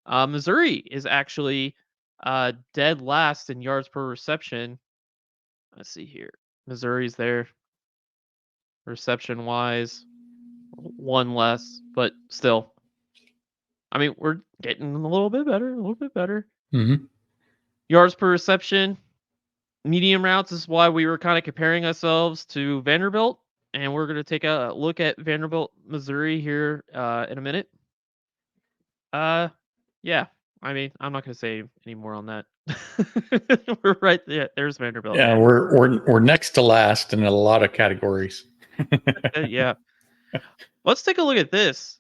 Missouri is actually dead last in yards per reception. Let's see here. Missouri's there reception wise, one less, but still. I mean, we're getting a little bit better, a little bit better. Mm-hmm. Yards per reception, medium routes is why we were kind of comparing ourselves to Vanderbilt, and we're going to take a look at Vanderbilt, Missouri here in a minute. Yeah, I mean, I'm not going to say any more on that. We're right there. There's Vanderbilt. Yeah, we're next to last in a lot of categories. Yeah. Let's take a look at this.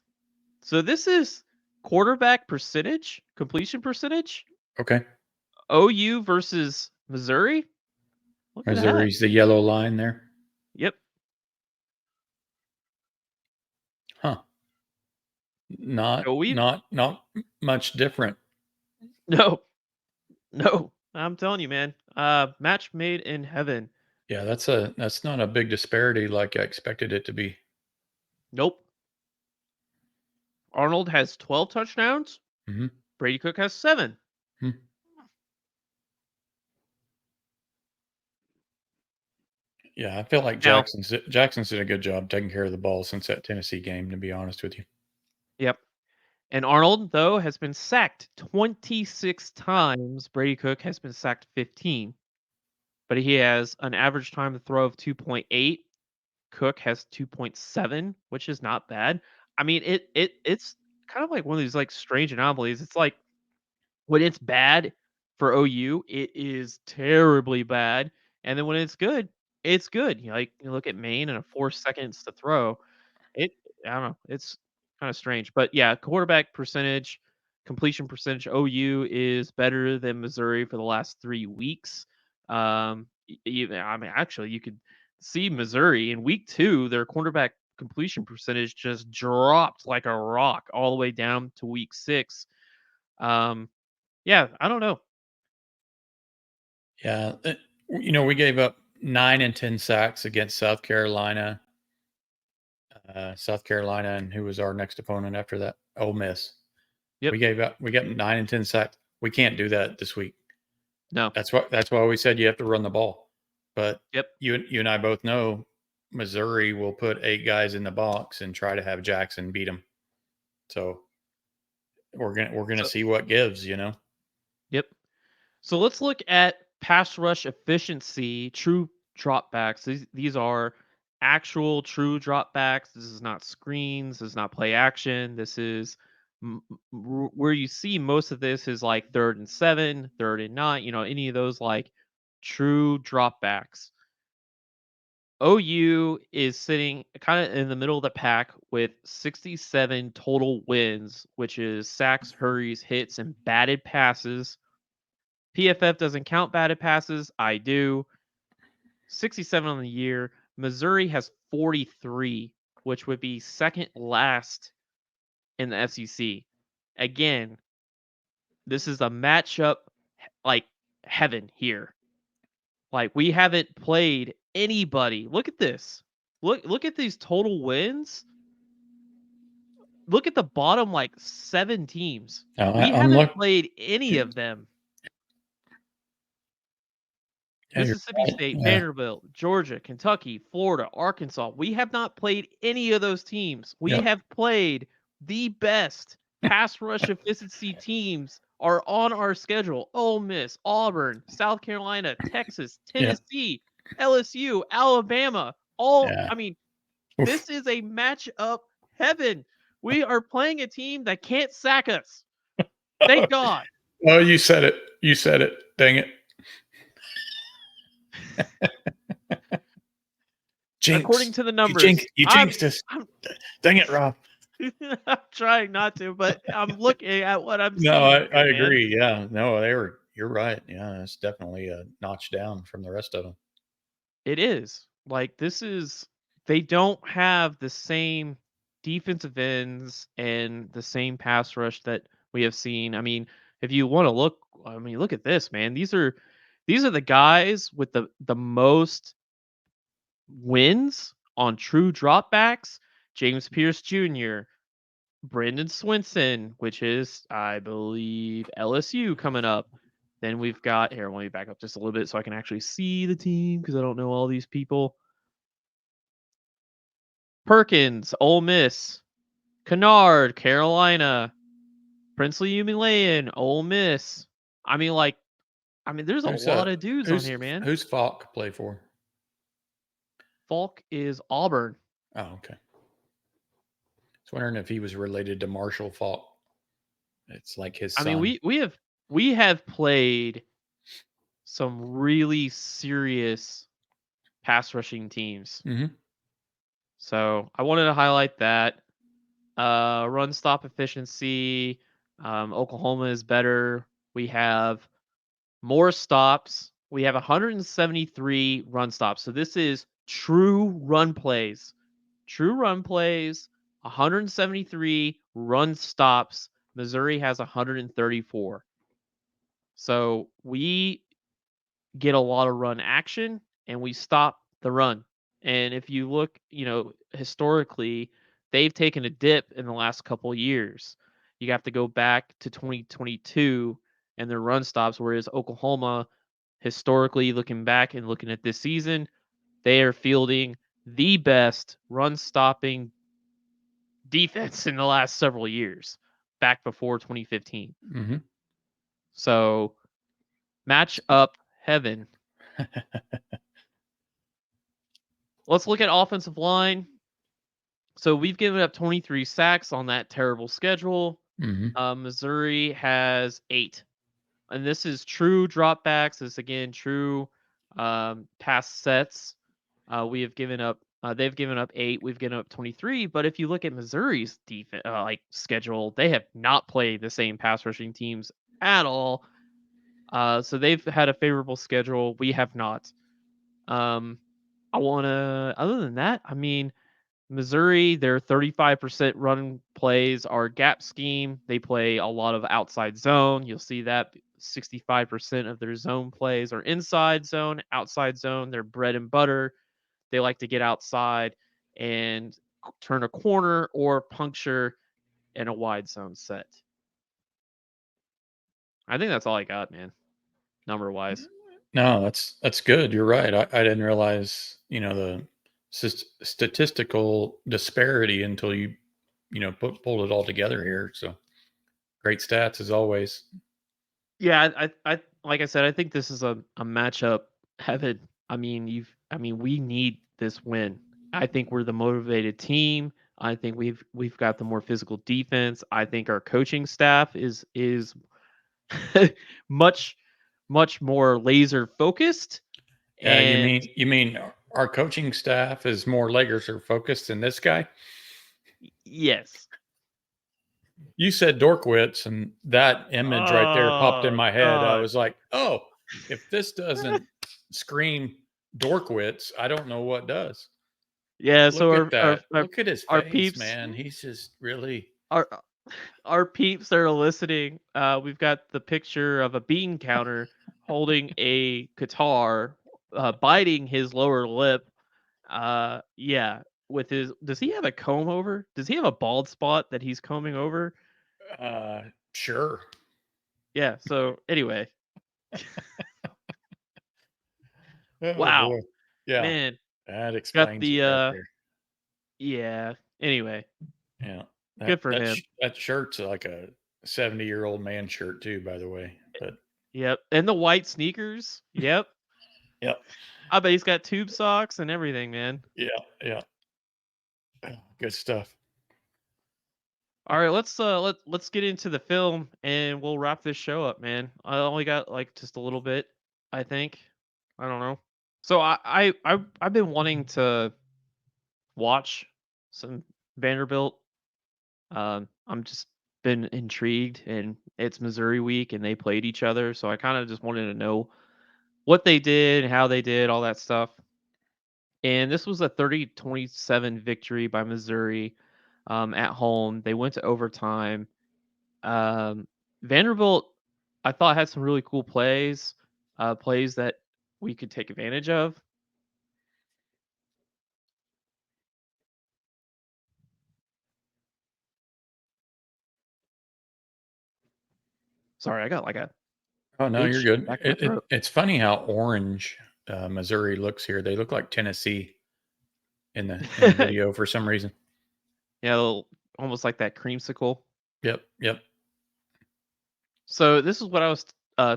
So this is quarterback percentage, completion percentage, Okay. OU versus Missouri. Look at that. Missouri's the yellow line there. Yep. Huh. Not So we not not much different. no, no. I'm telling you, man. Match made in heaven. Yeah, that's not a big disparity like I expected it to be. Nope. Arnold has 12 touchdowns. Mm-hmm. Brady Cook has 7. Hmm. Yeah, I feel like Now, Jackson's did a good job taking care of the ball since that Tennessee game, to be honest with you. yep. And Arnold, though, has been sacked 26 times. Brady Cook has been sacked 15. But he has an average time to throw of 2.8. Cook has 2.7, which is not bad. I mean, it's kind of like one of these like strange anomalies. It's like when it's bad for OU, it is terribly bad, and then when it's good, it's good. You look at Maine and a 4 seconds to throw. It I don't know. It's kind of strange, but yeah, quarterback percentage, completion percentage. OU is better than Missouri for the last 3 weeks. Even I mean, actually, you could see Missouri in week 2. Their quarterback completion percentage just dropped like a rock all the way down to week 6. Um, yeah, I don't know. Yeah, we gave up 9 and 10 sacks against South Carolina. South Carolina, and who was our next opponent after that? Ole Miss. Yep. We got 9 and 10 sacks. We can't do that this week. No. That's why we said you have to run the ball. But Yep. you and I both know Missouri will put 8 guys in the box and try to have Jackson beat them. So we're gonna So, see what gives. yep. So let's look at pass rush efficiency, true dropbacks. These are actual true dropbacks. This is not screens. This is not play action. This is where you see most of this is like 3rd and 7, 3rd and 9. Any of those like true dropbacks. OU is sitting kind of in the middle of the pack with 67 total wins, which is sacks, hurries, hits, and batted passes. PFF doesn't count batted passes. I do. 67 on the year. Missouri has 43, which would be second last in the SEC. Again, this is a matchup like heaven here. Like we haven't played anybody. Look at this. Look at these total wins. Look at the bottom like 7 teams. Now We I'm haven't look played any of them. Yeah, you're Mississippi right. State, Yeah. Vanderbilt, Georgia, Kentucky, Florida, Arkansas. We have not played any of those teams. We Yep. have played the best pass rush efficiency teams are on our schedule. Ole Miss, Auburn, South Carolina, Texas, Yeah. Tennessee, LSU, Alabama. All Yeah. I mean, Oof. this is a matchup heaven. We are playing a team that can't sack us. Thank God. Oh, you said it. You said it. Dang it. According Jinx. to the You jinxed. numbers, You jinxed us. I'm Dang it, Rob. I'm trying not to, but I'm looking at what I'm No, seeing I here, man. agree. Yeah. No, they were. You're right. Yeah, it's definitely a notch down from the rest of them. It is. Like this is they don't have the same defensive ends and the same pass rush that we have seen. I mean, if you want to look, I mean, look at this, man. These are the guys with the most wins on true dropbacks. James Pierce Jr., Brendan Swinson, which is, I believe, LSU coming up. Then we've got here. Let me back up just a little bit so I can actually see the team because I don't know all these people. Perkins, Ole Miss. Kennard, Carolina. Princely Humilian, Ole Miss. I mean, like, there's a Who's lot of dudes on who's here, man. who's Falk play for? Falk is Auburn. Oh, okay. I was wondering if he was related to Marshall Falk. It's like his I mean, son. we have played some really serious pass rushing teams. Mm-hmm. So I wanted to highlight that. Run stop efficiency. Oklahoma is better. We have more stops. We have 173 run stops. So this is true run plays. True run plays, 173 run stops. Missouri has 134. So we get a lot of run action and we stop the run. And if you look, historically, they've taken a dip in the last couple years. You have to go back to 2022 and their run stops, whereas Oklahoma, historically, looking back and looking at this season, they are fielding the best run stopping defense in the last several years, back before 2015. Mm-hmm. So match up heaven. Let's look at offensive line. So we've given up 23 sacks on that terrible schedule. Mm-hmm. Missouri has 8. And this is true dropbacks. This again true pass sets. We have given up. They've given up 8. We've given up 23. But if you look at Missouri's defense, schedule, they have not played the same pass rushing teams at all. So they've had a favorable schedule. We have not. Um, I want to. Other than that, I mean, Missouri, their 35% run plays are gap scheme. They play a lot of outside zone. You'll see that 65% of their zone plays are inside zone, outside zone. They're bread and butter. They like to get outside and turn a corner or puncture in a wide zone set. I think that's all I got, man, number wise. No, that's good. You're right. I didn't realize the statistical disparity until you pulled it all together here. So great stats as always. Yeah, I like I said, I think this is a matchup heaven. We need this win. I think we're the motivated team. I think we've got the more physical defense. I think our coaching staff is much much more laser focused. Yeah, you And mean you mean our coaching staff is more laser focused than this guy? yes. You said Dorkwitz, and that image right there popped in Oh my head. I God. was like, oh, if this doesn't scream Dorkwitz, I don't know what does. Yeah, so Look at that. our Look at his our face, peeps man. He's just really. our our peeps that are listening, we've got the picture of a bean counter holding a guitar, biting his lower lip. Yeah, with his. Does he have a comb over? Does he have a bald spot that he's combing over? Sure. Yeah. So anyway, Oh Wow, boy. Yeah, man, that got explains it the right there. yeah. Anyway, Yeah, good for him. that shirt's like a 70-year-old man shirt too, by the way. But Yep, and the white sneakers. Yep, yep, I bet he's got tube socks and everything, man. yeah, yeah, good stuff. All right, let's get into the film and we'll wrap this show up, man. I only got like just a little bit, I think. I don't know. So I've been wanting to watch some Vanderbilt. I'm just been intrigued, and it's Missouri week, and they played each other, so I kind of just wanted to know what they did, how they did, all that stuff. And this was a 30-27 victory by Missouri at home. They went to overtime. Um, Vanderbilt, I thought had some really cool plays, plays that we could take advantage of. Sorry, I got like a Oh no, you're itch in the good. back of my throat. It's funny how orange Missouri looks here. They look like Tennessee in the video for some reason. Yeah, almost like that creamsicle. Yep, yep. So this is what I was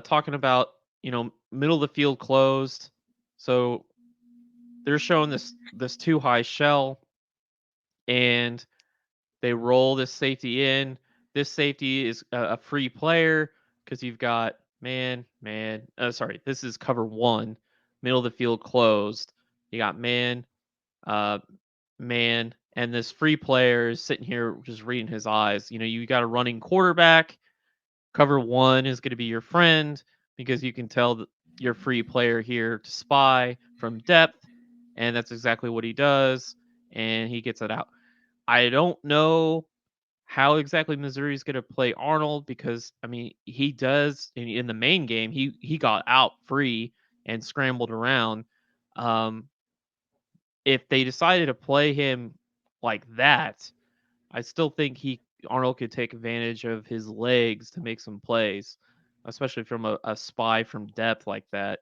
talking about. Middle of the field closed. So they're showing this too high shell, and they roll this safety in. This safety is a free player because you've got man. Sorry, this is cover one, middle of the field closed. You got uh, man, and this free player is sitting here just reading his eyes. You got a running quarterback. Cover one is going to be your friend because you can tell that your free player here to spy from depth, and that's exactly what he does, and he gets it out. I don't know how exactly Missouri's going to play Arnold because I mean he does in the main game he got out free and scrambled around. Um, if they decided to play him like that, I still think he Arnold could take advantage of his legs to make some plays, especially from a spy from depth like that.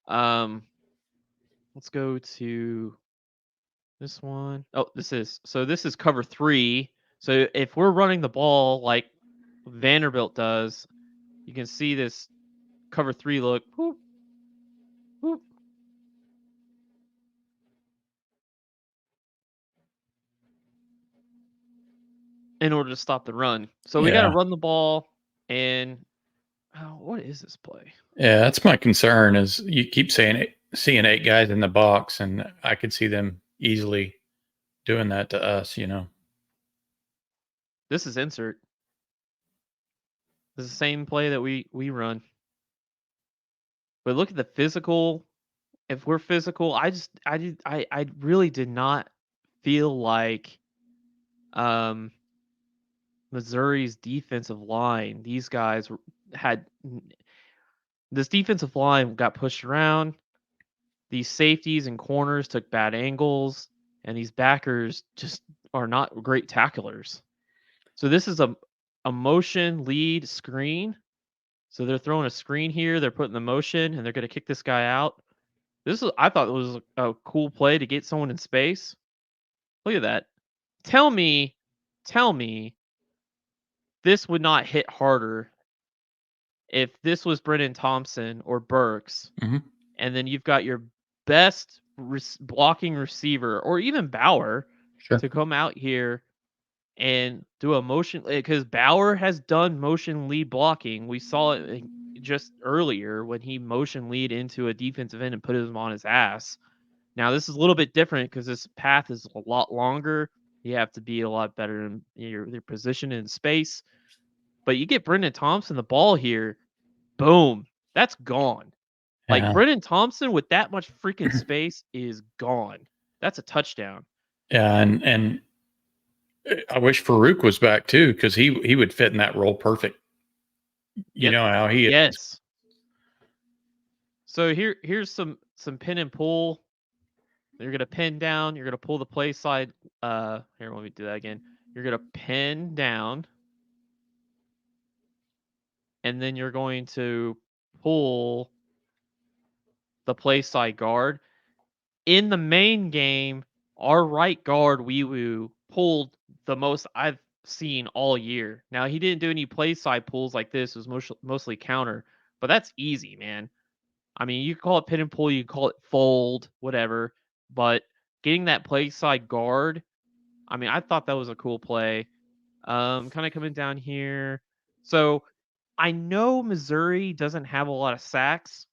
Um, let's go to this one. Oh, this is cover three. So if we're running the ball like Vanderbilt does, you can see this cover three look. Whoop, whoop, in order to stop the run. So we got to Yeah, run the ball. And what is this play? yeah. That's my concern. Is you keep saying seeing 8 guys in the box, and I could see them easily doing that to us. You know. This is insert. This is the same play that we run. But look at the physical. If we're physical, I really did not feel like um Missouri's defensive line. These guys had this defensive line got pushed around. These safeties and corners took bad angles, and these backers just are not great tacklers. So this is a motion lead screen. So they're throwing a screen here. They're putting the motion, and they're going to kick this guy out. I thought it was a cool play to get someone in space. Look at that. Tell me, tell me this would not hit harder if this was Brennan Thompson or Burks, Hmm. and then you've got your best blocking receiver or even Bauer Sure. to come out here and do a motion because Bauer has done motion lead blocking. We saw it just earlier when he motion lead into a defensive end and put him on his ass. Now this is a little bit different because this path is a lot longer. You have to be a lot better in your position in space. But you get Brendan Thompson the ball here, boom, that's gone. Like Yeah, Brendan Thompson with that much freaking space is gone. That's a touchdown. yeah, and I wish Farouk was back too because he would fit in that role perfect. You Yep. know how he is. Yes. So here's some pin and pull. You're gonna pin down. You're gonna pull the play side. Here, let me do that again. You're gonna pin down, and then you're going to pull the play side guard. In the main game, our right guard, Wee Woo, pulled the most I've seen all year. Now, he didn't do any play side pulls like this, it was mostly counter, but that's easy, man. I mean, you can call it pin and pull, you can call it fold, whatever, but getting that play side guard, I mean, I thought that was a cool play. Kinda coming down here. So, I know Missouri doesn't have a lot of sacks,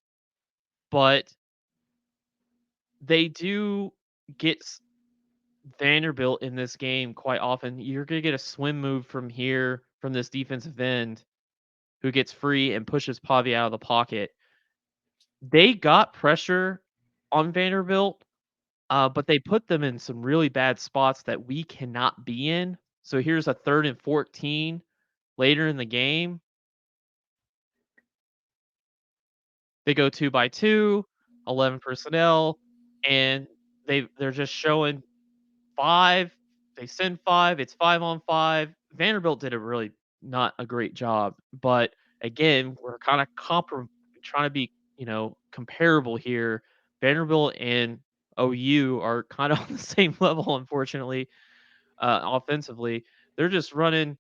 but they do get Vanderbilt in this game quite often. You're gonna get a swim move from here from this defensive end who gets free and pushes Pavia out of the pocket. They got pressure on Vanderbilt, but they put them in some really bad spots that we cannot be in. So here's a 3rd and 14 later in the game. They go 2 by 2, 11 personnel, and they're just showing 5, they send 5, it's 5 on 5. Vanderbilt did a really not a great job, but again, we're kinda trying to be, comparable here. Vanderbilt and OU are kinda on the same level, unfortunately, offensively. They're just running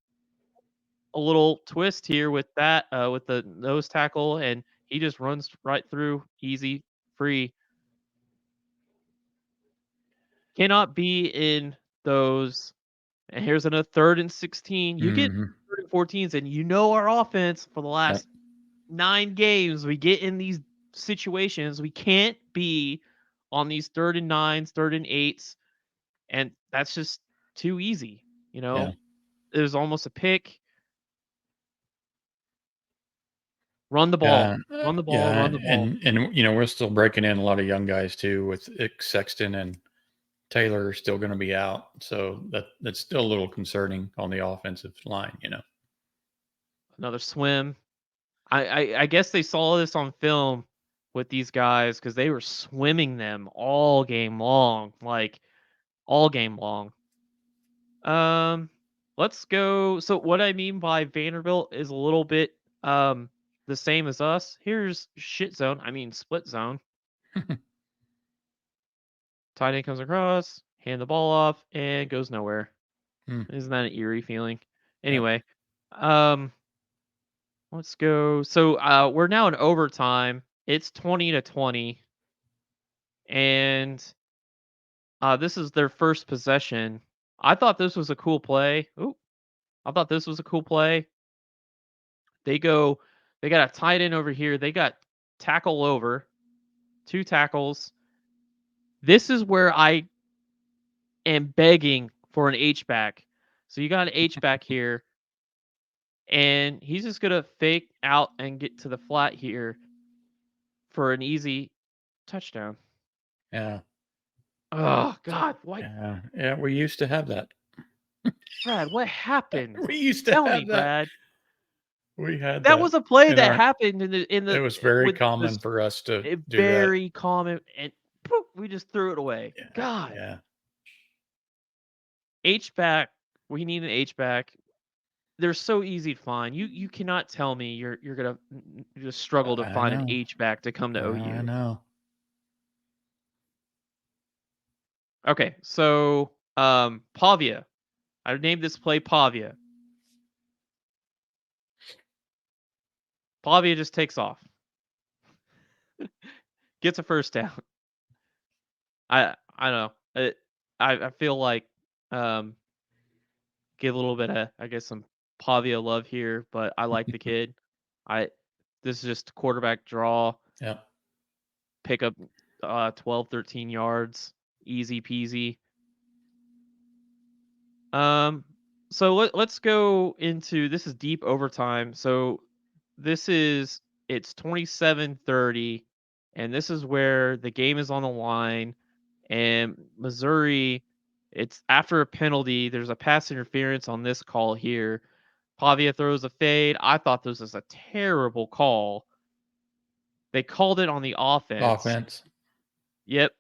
a little twist here with the nose tackle, and he just runs right through, easy, free. Cannot be in those. And here's another 3rd and 16. You get Hmm. 3rd and 14s, and you know our offense for the Yep. last 9 games, we get in these situations. We can't be on these 3rd and 9s, 3rd and 8s, and that's just too easy, you Yeah. know? There's almost a pick. Run the ball. Yeah. Run the ball, Yeah. run the ball. And we're still breaking in a lot of young guys too, with Sexton and Taylor are still going to be out, so that's still a little concerning on the offensive line. Another swim. I guess they saw this on film with these guys because they were swimming them all game long, like, all game long. Um, let's go. So what I mean by Vanderbilt is a little bit the same as us. Here's shit zone. I mean split zone. Tight end comes across, hand the ball off, and goes nowhere. Hmm. Isn't that an eerie feeling? Yep. Anyway, um, let's go. So we're now in overtime. It's 20-20, and this is their first possession. I thought this was a cool play. Ooh, I thought this was a cool play. They go they got a tight end over here. They got tackle over, 2 tackles. This is where I am begging for an H back. So you got an H back here, and he's just gonna fake out and get to the flat here for an easy touchdown. Yeah. Oh God, why, Yeah. Yeah. We used to have that. Brad? What happened? We used to Tell me, have that. Brad. We had That that was a play in that our. happened in It the was very with common this for us to do that. very common, and poof, we just threw it away. Yeah. God. Yeah. H back. We need an H back. They're so easy to find. You cannot tell me you're gonna just struggle to I find an know. H back to come to I OU. know. Okay, so Pavia. I named this play Pavia. Pavia just takes off, gets a first down. I don't know. I feel like um give a little bit of, I guess, some Pavia love here, but I like the kid. I This is just quarterback draw, Yeah. pick up 12, 13 yards, easy peasy. Um, so let's go into, this is deep overtime. So this is it's 27-30, and this is where the game is on the line, and Missouri, it's after a penalty. There's a pass interference on this call here. Pavia throws a fade. I thought this was a terrible call. They called it on the offense. Offense. Yep,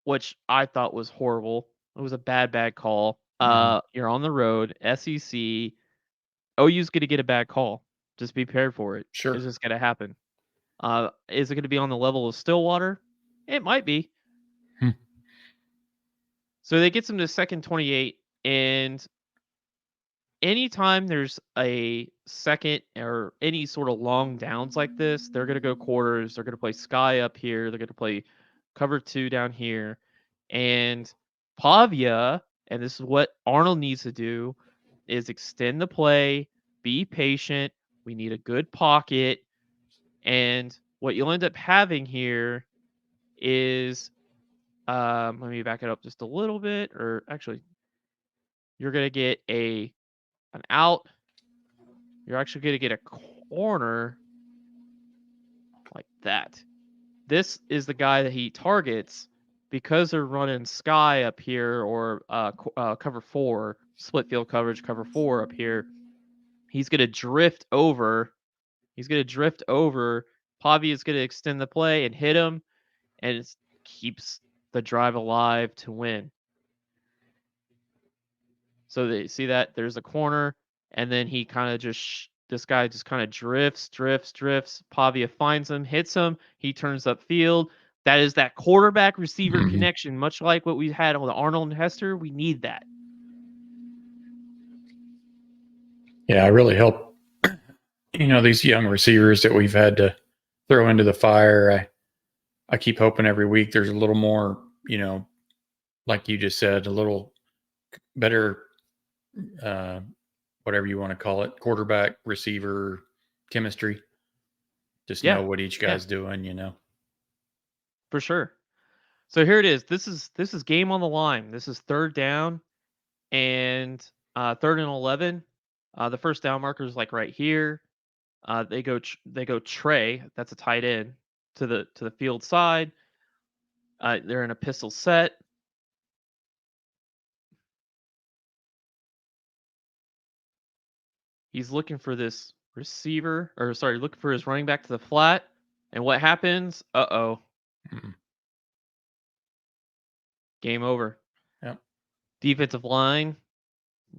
which I thought was horrible. It was a bad call. Hmm. You're on the road, SEC. OU's gonna get a bad call. Just be prepared for it. Sure. It's just gonna happen. Is it going to be on the level of Stillwater? It might be. Hmm. So they get them to second 28, and anytime there's a second or any sort of long downs like this, they're going to go quarters. They're going to play sky up here. They're going to play cover 2 down here. And Pavia, and this is what Arnold needs to do, is extend the play, be patient. We need a good pocket. And what you'll end up having here is, let me back it up just a little bit, or actually, you're going to get an out. You're actually going to get a corner like that. This is the guy that he targets because they're running sky up here, or cover 4, split field coverage, cover 4 up here. He's going to drift over. Pavi is going to extend the play and hit him, and it keeps the drive alive to win. So they see that there's a corner, and then he kind of this guy just kind of drifts. Pavia finds him, hits him. He turns upfield. That is that quarterback receiver Mhm. connection, much like what we had on the Arnold and Hester. We need that. Yeah, I really help. These young receivers that we've had to throw into the fire. I keep hoping every week there's a little more, like you just said, a little better, uh, whatever you want to call it, quarterback receiver chemistry. Just Yeah, know what each yeah, guy's doing. for sure. So here it is. This is game on the line. This is third down and third and 11. The first down marker is like right here. They go Trey. That's a tight end to the field side. They're in a pistol set. He's looking for this receiver, or sorry, looking for his running back to the flat. And what happens? Uh-oh. Mm. Game over. Yep. Defensive line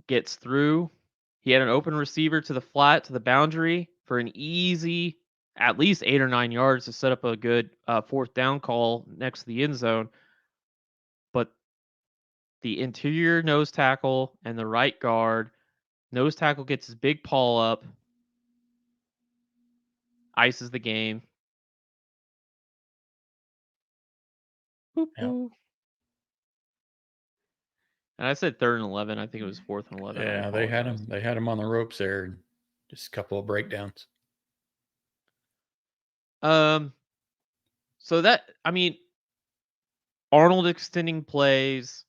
gets through. He had an open receiver to the flat, to the boundary for an easy, at least 8 or 9 yards to set up a good fourth down call next to the end zone. But the interior nose tackle and the right guard, nose tackle gets his big paw up, ices the game. Boop, Yep. boop. And I said third and 11. I think it was fourth and 11. I Yeah, they had apologize. him. They had him on the ropes there. Just a couple of breakdowns. Um, so I mean, Arnold extending plays,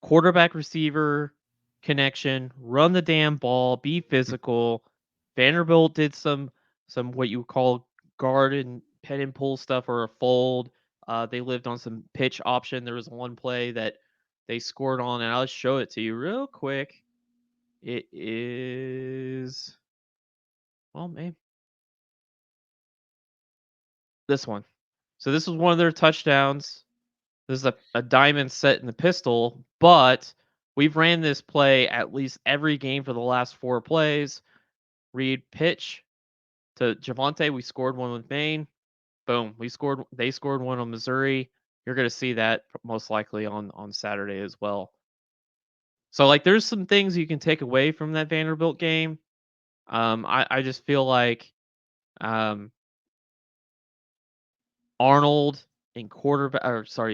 quarterback receiver connection, run the damn ball, be physical. Vanderbilt did some what you would call guard and pet and pull stuff, or a fold. They lived on some pitch option. There was one play that they scored on, and I'll show it to you real quick. It is, well, maybe this one. So this was one of their touchdowns. This is a diamond set in the pistol, but we've ran this play at least every game for the last 4 plays. Read pitch to Javante. We scored one with Maine. Boom. They scored one on Missouri. You're going to see that most likely on Saturday as well. So like there's some things you can take away from that Vanderbilt game. I just feel like um, Arnold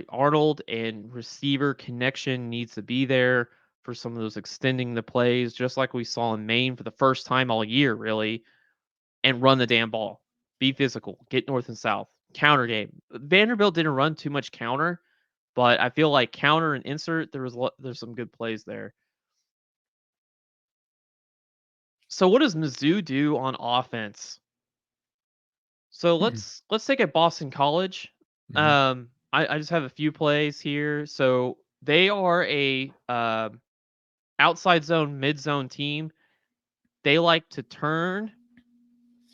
Arnold and receiver connection needs to be there for some of those extending the plays, just like we saw in Maine for the first time all year, really, and run the damn ball. Be physical, get north and south, counter game. Vanderbilt didn't run too much counter, but I feel like counter and insert, there's some good plays there. So what does Mizzou do on offense? So let's take a Boston College. Mm-hmm. I just have a few plays here. So they are a outside zone, mid zone team. They like to turn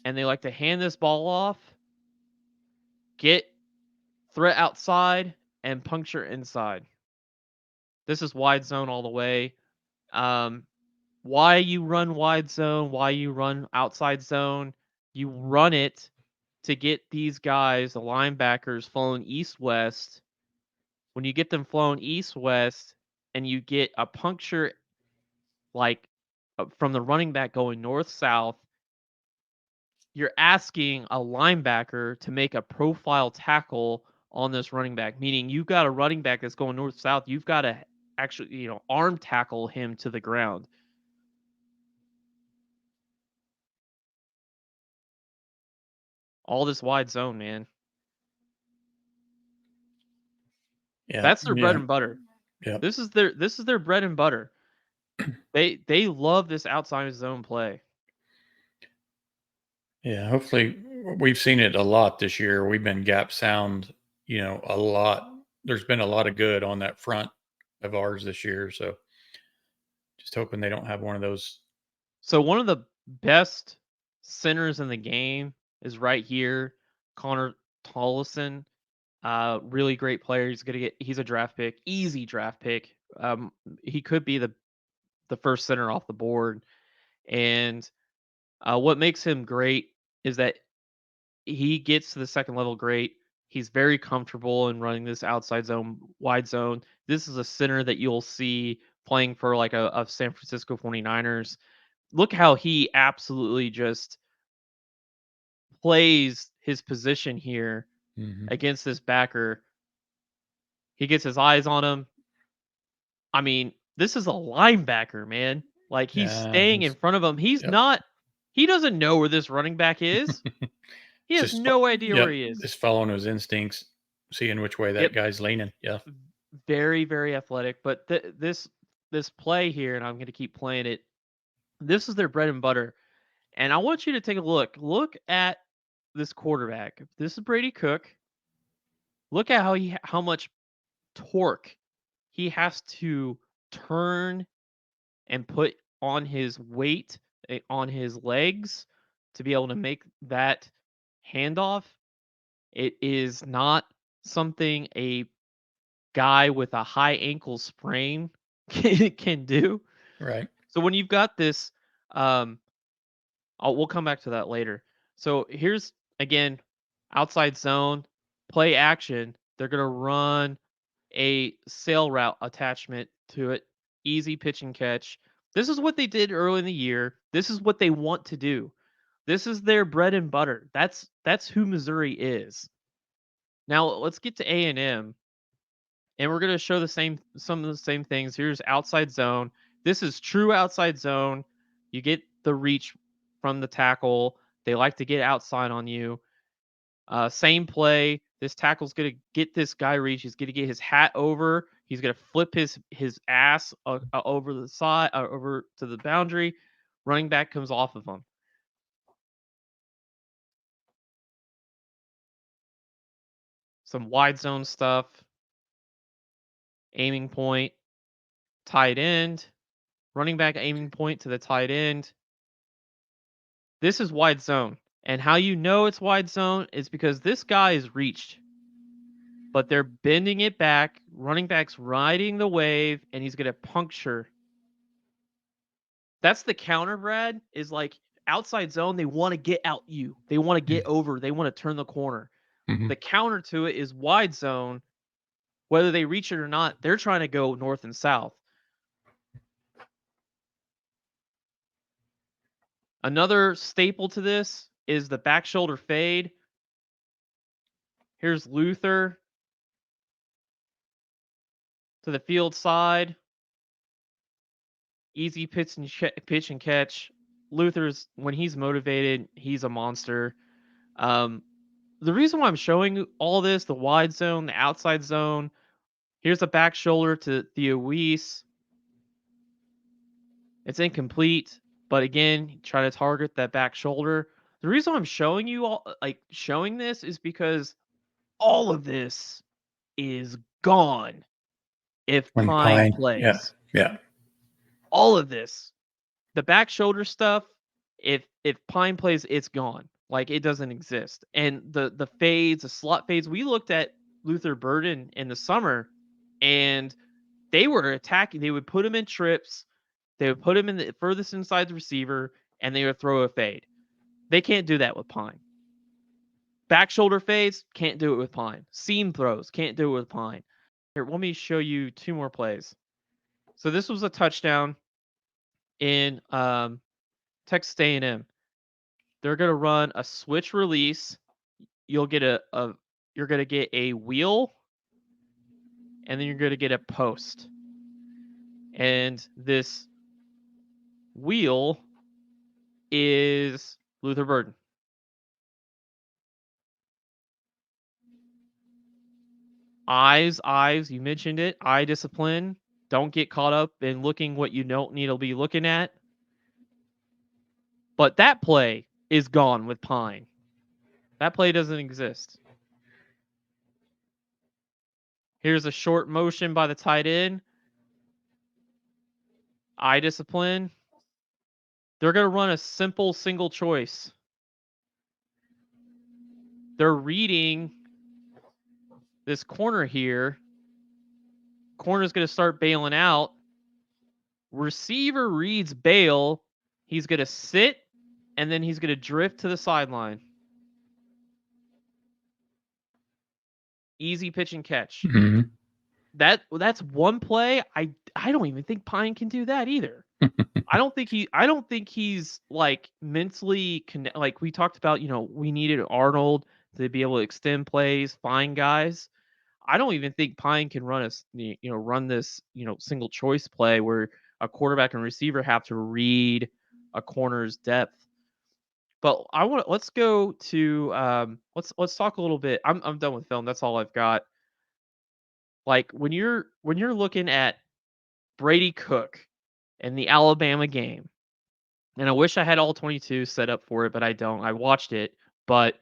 and they like to hand this ball off, get threat outside, and puncture inside. This is wide zone all the way. Um, why you run wide zone? Why you run outside zone? You run it to get these guys, the linebackers, flowing east-west. When you get them flowing east-west and you get a puncture like from the running back going north-south, you're asking a linebacker to make a profile tackle on this running back, meaning you've got a running back that's going north-south. You've got to actually, arm tackle him to the ground. All this wide zone, man. Yeah. That's their bread Yeah. and butter. Yeah. This is their bread and butter. They love this outside zone play. Yeah. Hopefully, we've seen it a lot this year. We've been gap sound, a lot. There's been a lot of good on that front of ours this year. So just hoping they don't have one of those. So one of the best centers in the game is right here, Connor Tollison. Really great player. He's a draft pick, easy draft pick. He could be the first center off the board. And what makes him great is that he gets to the second level great. He's very comfortable in running this outside zone, wide zone. This is a center that you'll see playing for like a San Francisco 49ers. Look how he absolutely just plays his position here Mhm. against this backer. He gets his eyes on him. I mean, this is a linebacker, man. Like he's Yeah. staying in front of him. Yep. He doesn't know where this running back is. He has Just, no idea where yep. he is. Just following his instincts, seeing which way that Yep. guy's leaning. Yeah. Very, very athletic. But this play here, and I'm going to keep playing it. This is their bread and butter. And I want you to take a look. Look at this quarterback. This is Brady Cook. Look at how much torque he has to turn and put on his weight on his legs to be able to make that handoff. It is not something a guy with a high ankle sprain can do. Right. So when you've got this, um, we'll come back to that later. So here's again outside zone play action. They're gonna run a sail route attachment to it. Easy pitch and catch. This is what they did early in the year. This is what they want to do. This is their bread and butter. That's who Missouri is. Now let's get to A&M, and we're going to show some of the same things. Here's outside zone. This is true outside zone. You get the reach from the tackle. They like to get outside on you. Same play. This tackle's going to get this guy reach. He's going to get his hat over. He's going to flip his ass over the side, over to the boundary. Running back comes off of him. Some wide zone stuff. Aiming point. Tight end. Running back aiming point to the tight end. This is wide zone. And how you know it's wide zone is because this guy is reached, but they're bending it back. Running back's riding the wave, and he's going to puncture. That's the counter, Brad, is like outside zone. They want to get out you. They want to get over. They want to turn the corner. Mm-hmm. The counter to it is wide zone. Whether they reach it or not, they're trying to go north and south. Another staple to this is the back shoulder fade. Here's Luther to the field side. Easy pitch and catch. Luther's, when he's motivated, he's a monster. The reason why I'm showing all this, the wide zone, the outside zone, here's the back shoulder to Theo Weiss. It's incomplete, but again, try to target that back shoulder. The reason I'm showing you showing this is because all of this is gone if When Pine Pine. Yeah. plays. Yeah. All of this. The back shoulder stuff, if Pine plays, it's gone. Like it doesn't exist. And the fades, the slot fades, we looked at Luther Burden in the summer, and they were attacking. They would put him in trips. They would put him in the furthest inside the receiver, and they would throw a fade. They can't do that with Pine. Back shoulder fades, can't do it with Pine. Seam throws, can't do it with Pine. Here, let me show you 2 more plays. So this was a touchdown in Texas A&M. They're gonna run a switch release. You'll get you're gonna get a wheel, and then you're gonna get a post. And this wheel is Luther Burden. Eyes, you mentioned it. Eye discipline. Don't get caught up in looking what you don't need to be looking at. But that play is gone with Pine. That play doesn't exist. Here's a short motion by the tight end. Eye discipline. They're going to run a simple single choice. They're reading this corner here. Corner's going to start bailing out. Receiver reads bail. He's going to sit, and then he's going to drift to the sideline. Easy pitch and catch. Mm-hmm. That's one play. I don't even think Pine can do that either. I don't think he's like mentally like we talked about, we needed Arnold to be able to extend plays, find guys. I don't even think Pine can run this, single choice play where a quarterback and receiver have to read a corner's depth. But let's go to let's talk a little bit. I'm done with film. That's all I've got. Like when you're looking at Brady Cook in the Alabama game, and I wish I had all 22 set up for it, but I don't. I watched it, but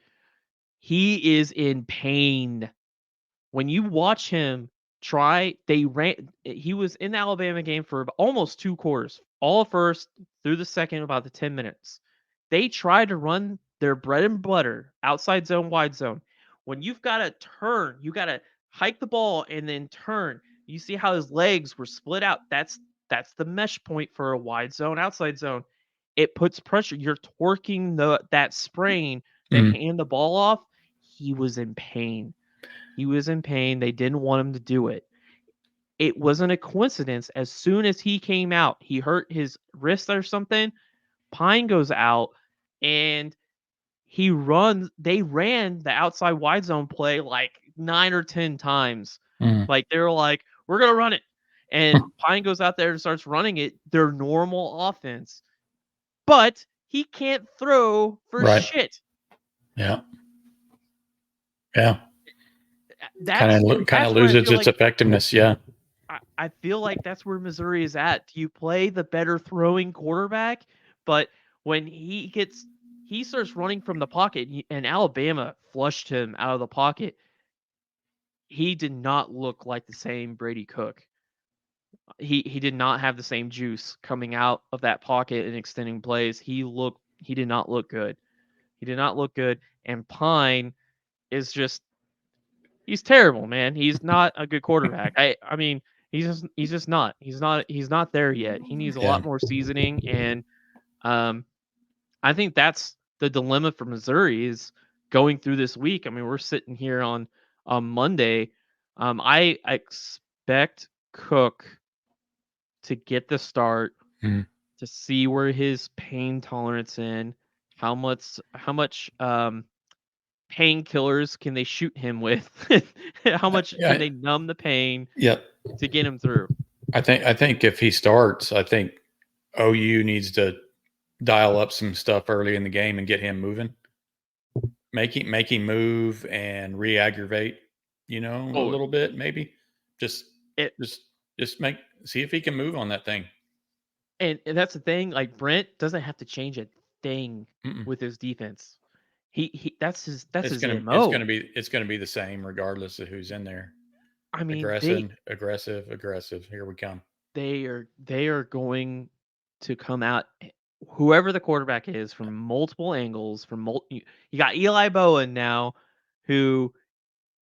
he is in pain. When you watch him he was in the Alabama game for almost 2 quarters, all first through the second, about the 10 minutes. They tried to run their bread and butter, outside zone, wide zone. When you've got to turn, you got to hike the ball and then turn. You see how his legs were split out. That's the mesh point for a wide zone, outside zone. It puts pressure. You're torquing that sprain to hand the ball off. He was in pain. He was in pain. They didn't want him to do it. It wasn't a coincidence. As soon as he came out, he hurt his wrist or something. Pine goes out and they ran the outside wide zone play like 9 or 10 times. Like they were like, we're going to run it. And Pine goes out there and starts running it, their normal offense. But he can't throw for shit. Yeah. Yeah. That's kind of loses its effectiveness. Yeah. I feel like that's where Missouri is at. You play the better throwing quarterback, but when he starts running from the pocket, and Alabama flushed him out of the pocket, he did not look like the same Brady Cook. He did not have the same juice coming out of that pocket and extending plays. He did not look good. He did not look good. And Pine is he's terrible, man. He's not a good quarterback. I mean, he's just not. He's not there yet. He needs a lot more seasoning, and I think that's the dilemma for Missouri is going through this week. I mean, we're sitting here on Monday. I expect Cook to get the start, to see where his pain tolerance in, how much painkillers can they shoot him with? How much can they numb the pain to get him through? I think if he starts, I think OU needs to dial up some stuff early in the game and get him moving. Make him move and re-aggravate, a little bit, maybe. Just see if he can move on that thing. And that's the thing. Like Brent doesn't have to change a thing with his defense. That's his MO. It's gonna be the same regardless of who's in there. I mean, aggressive. Here we come. They are going to come out, whoever the quarterback is, from multiple angles. You got Eli Bowen now, who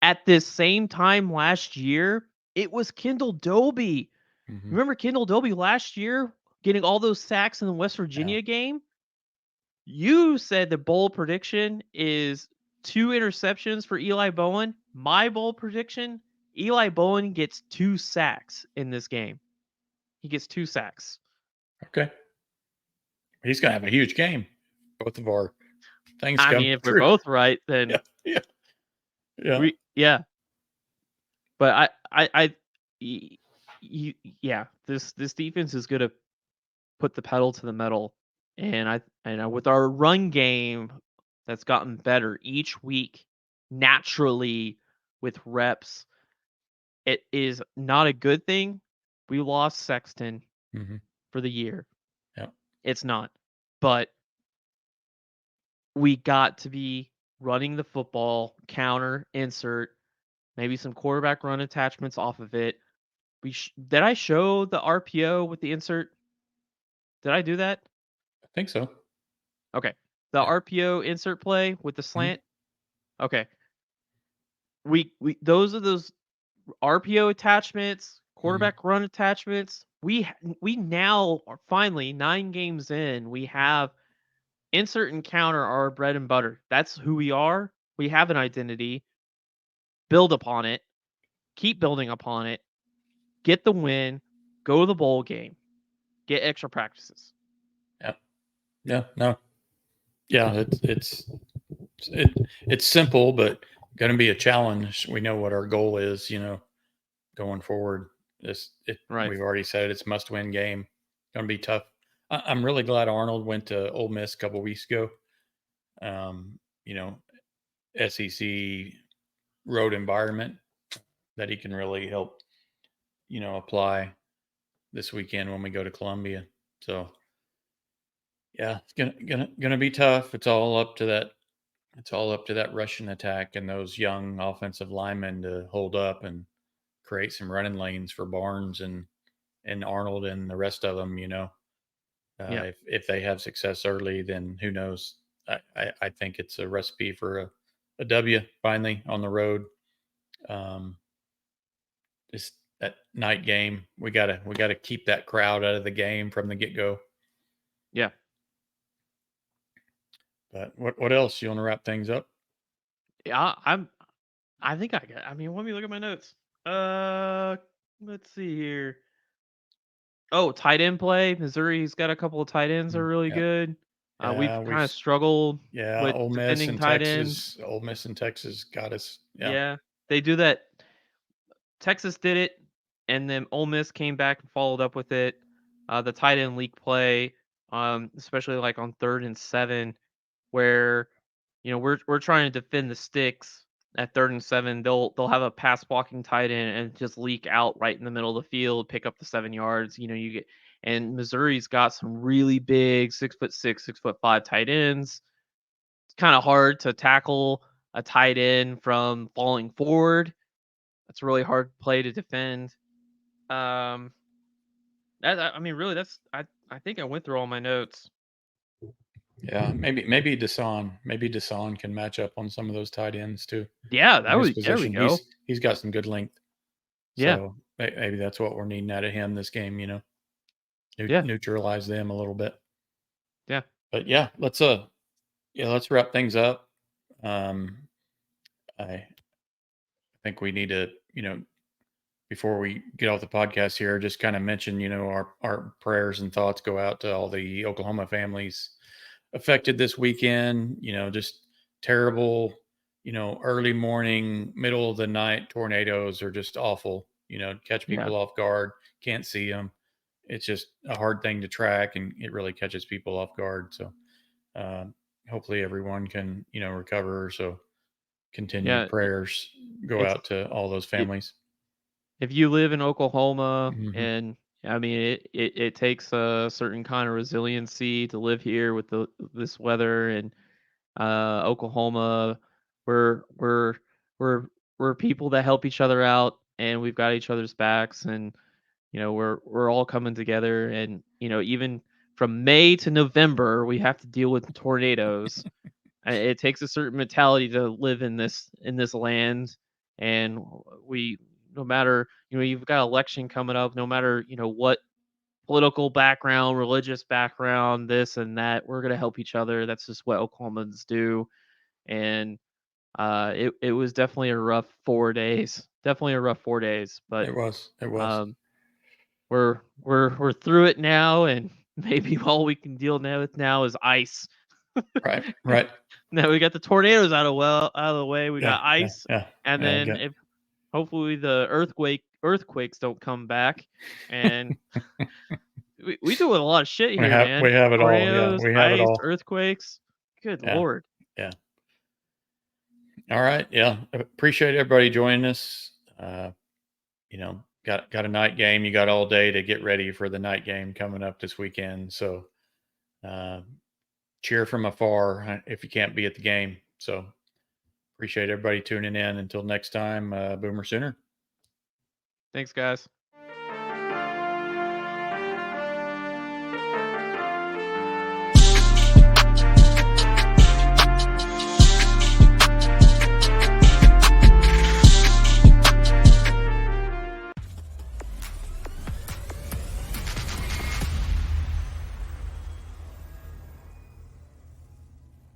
at this same time last year, it was Kendall Dobie. Remember Kendall Dobie last year getting all those sacks in the West Virginia game? You said the bold prediction is 2 interceptions for Eli Bowen. My bold prediction, Eli Bowen gets 2 sacks in this game. He gets 2 sacks. Okay. He's going to have a huge game. Both of our things I come mean, if we're true. both right, Yeah. then Yeah. Yeah. yeah. But y- yeah, this defense is gonna put the pedal to the metal, and with our run game that's gotten better each week, naturally with reps, it is not a good thing. We lost Sexton Mm-hmm. for the year. Yeah. It's not, but we got to be running the football, counter, insert, maybe some quarterback run attachments off of it. Did I show the RPO with the insert? Did I do that? I think so. Okay. The Yeah. RPO insert play with the Mm-hmm. slant. Okay. We those RPO attachments, Mm-hmm. quarterback run attachments. We now are finally 9 games in, we have insert and counter our bread and butter. That's who we are. We have an identity. Build upon it. Keep building upon it. Get the win. Go to the bowl game. Get extra practices. Yeah. Yeah. No. Yeah. It, it's simple, but going to be a challenge. We know what our goal is, going forward. Right. We've already said it's must win game. Going to be tough. I'm really glad Arnold went to Ole Miss a couple weeks ago. Um, you know, SEC road environment that he can really help, apply this weekend when we go to Columbia. So yeah, it's gonna be tough. It's all up to that Russian attack and those young offensive linemen to hold up and create some running lanes for Barnes and Arnold and the rest of them. Yeah. If they have success early, then who knows? I think it's a recipe for a W finally on the road. Um, just that night game, we gotta keep that crowd out of the game from the get go. Yeah. But what else? You want to wrap things up? Yeah, I think I got. I mean, let me look at my notes. Let's see here. Oh, tight end play. Missouri's got a couple of tight ends that are really Yeah, good. We've yeah, kind of struggled yeah. with defending tight ends. Ole Miss and Texas got us. Yeah, Yeah, they do that. Texas did it, and then Ole Miss came back and followed up with it. The tight end leak play, especially like on 3rd and 7, where we're trying to defend the sticks at 3rd and 7. They'll have a pass blocking tight end and just leak out right in the middle of the field, pick up the 7 yards. You get, and Missouri's got some really big 6'6", 6'5" tight ends. It's kind of hard to tackle a tight end from falling forward. That's a really hard play to defend. Um, I mean, really, I think I went through all my notes. yeah. Maybe Desan can match up on some of those tight ends too. Yeah, In his there we position, go. he's got some good length. Yeah, So maybe that's what we're needing out of him this game. yeah, Neutralize them a little bit. yeah, But let's wrap things up. Um, I think we need to, before we get off the podcast here, just kind of mention, our prayers and thoughts go out to all the Oklahoma families affected this weekend. Just terrible, early morning, middle of the night tornadoes are just awful. Catch yeah, people off guard, can't see them. It's just a hard thing to track, and it really catches people off guard. So uh, hopefully everyone can, recover. So continued yeah. prayers go It's out to all those it, families. if you live in Oklahoma, Hmm. and I mean, it takes a certain kind of resiliency to live here with this weather, and Oklahoma, we're we're we're we're people that help each other out, and we've got each other's backs, and we're all coming together, and even from May to November, we have to deal with tornadoes. It takes a certain mentality to live in this land, and we no matter you've got election coming up, no matter what political background, religious background, this and that, we're gonna help each other. That's just what Oklahomans do, and It was definitely a rough 4 days. Definitely a rough 4 days, but It was. It was. um, we're through it now, and maybe all we can deal now with now is ice. Right. Right. Now we got the tornadoes out of the way. We Yeah. got Yeah. ice, Yeah. and Yeah. then if hopefully the earthquakes don't come back, and we deal with a lot of shit We here, have man. we have it all. Yeah. Tornadoes, We have it ice, all. earthquakes. Good Yeah. lord. Yeah. All right. Yeah. Appreciate everybody joining us. Got a night game. You got all day to get ready for the night game coming up this weekend. So uh, cheer from afar if you can't be at the game. So appreciate everybody tuning in. Until next time, Boomer Sooner. Thanks, guys.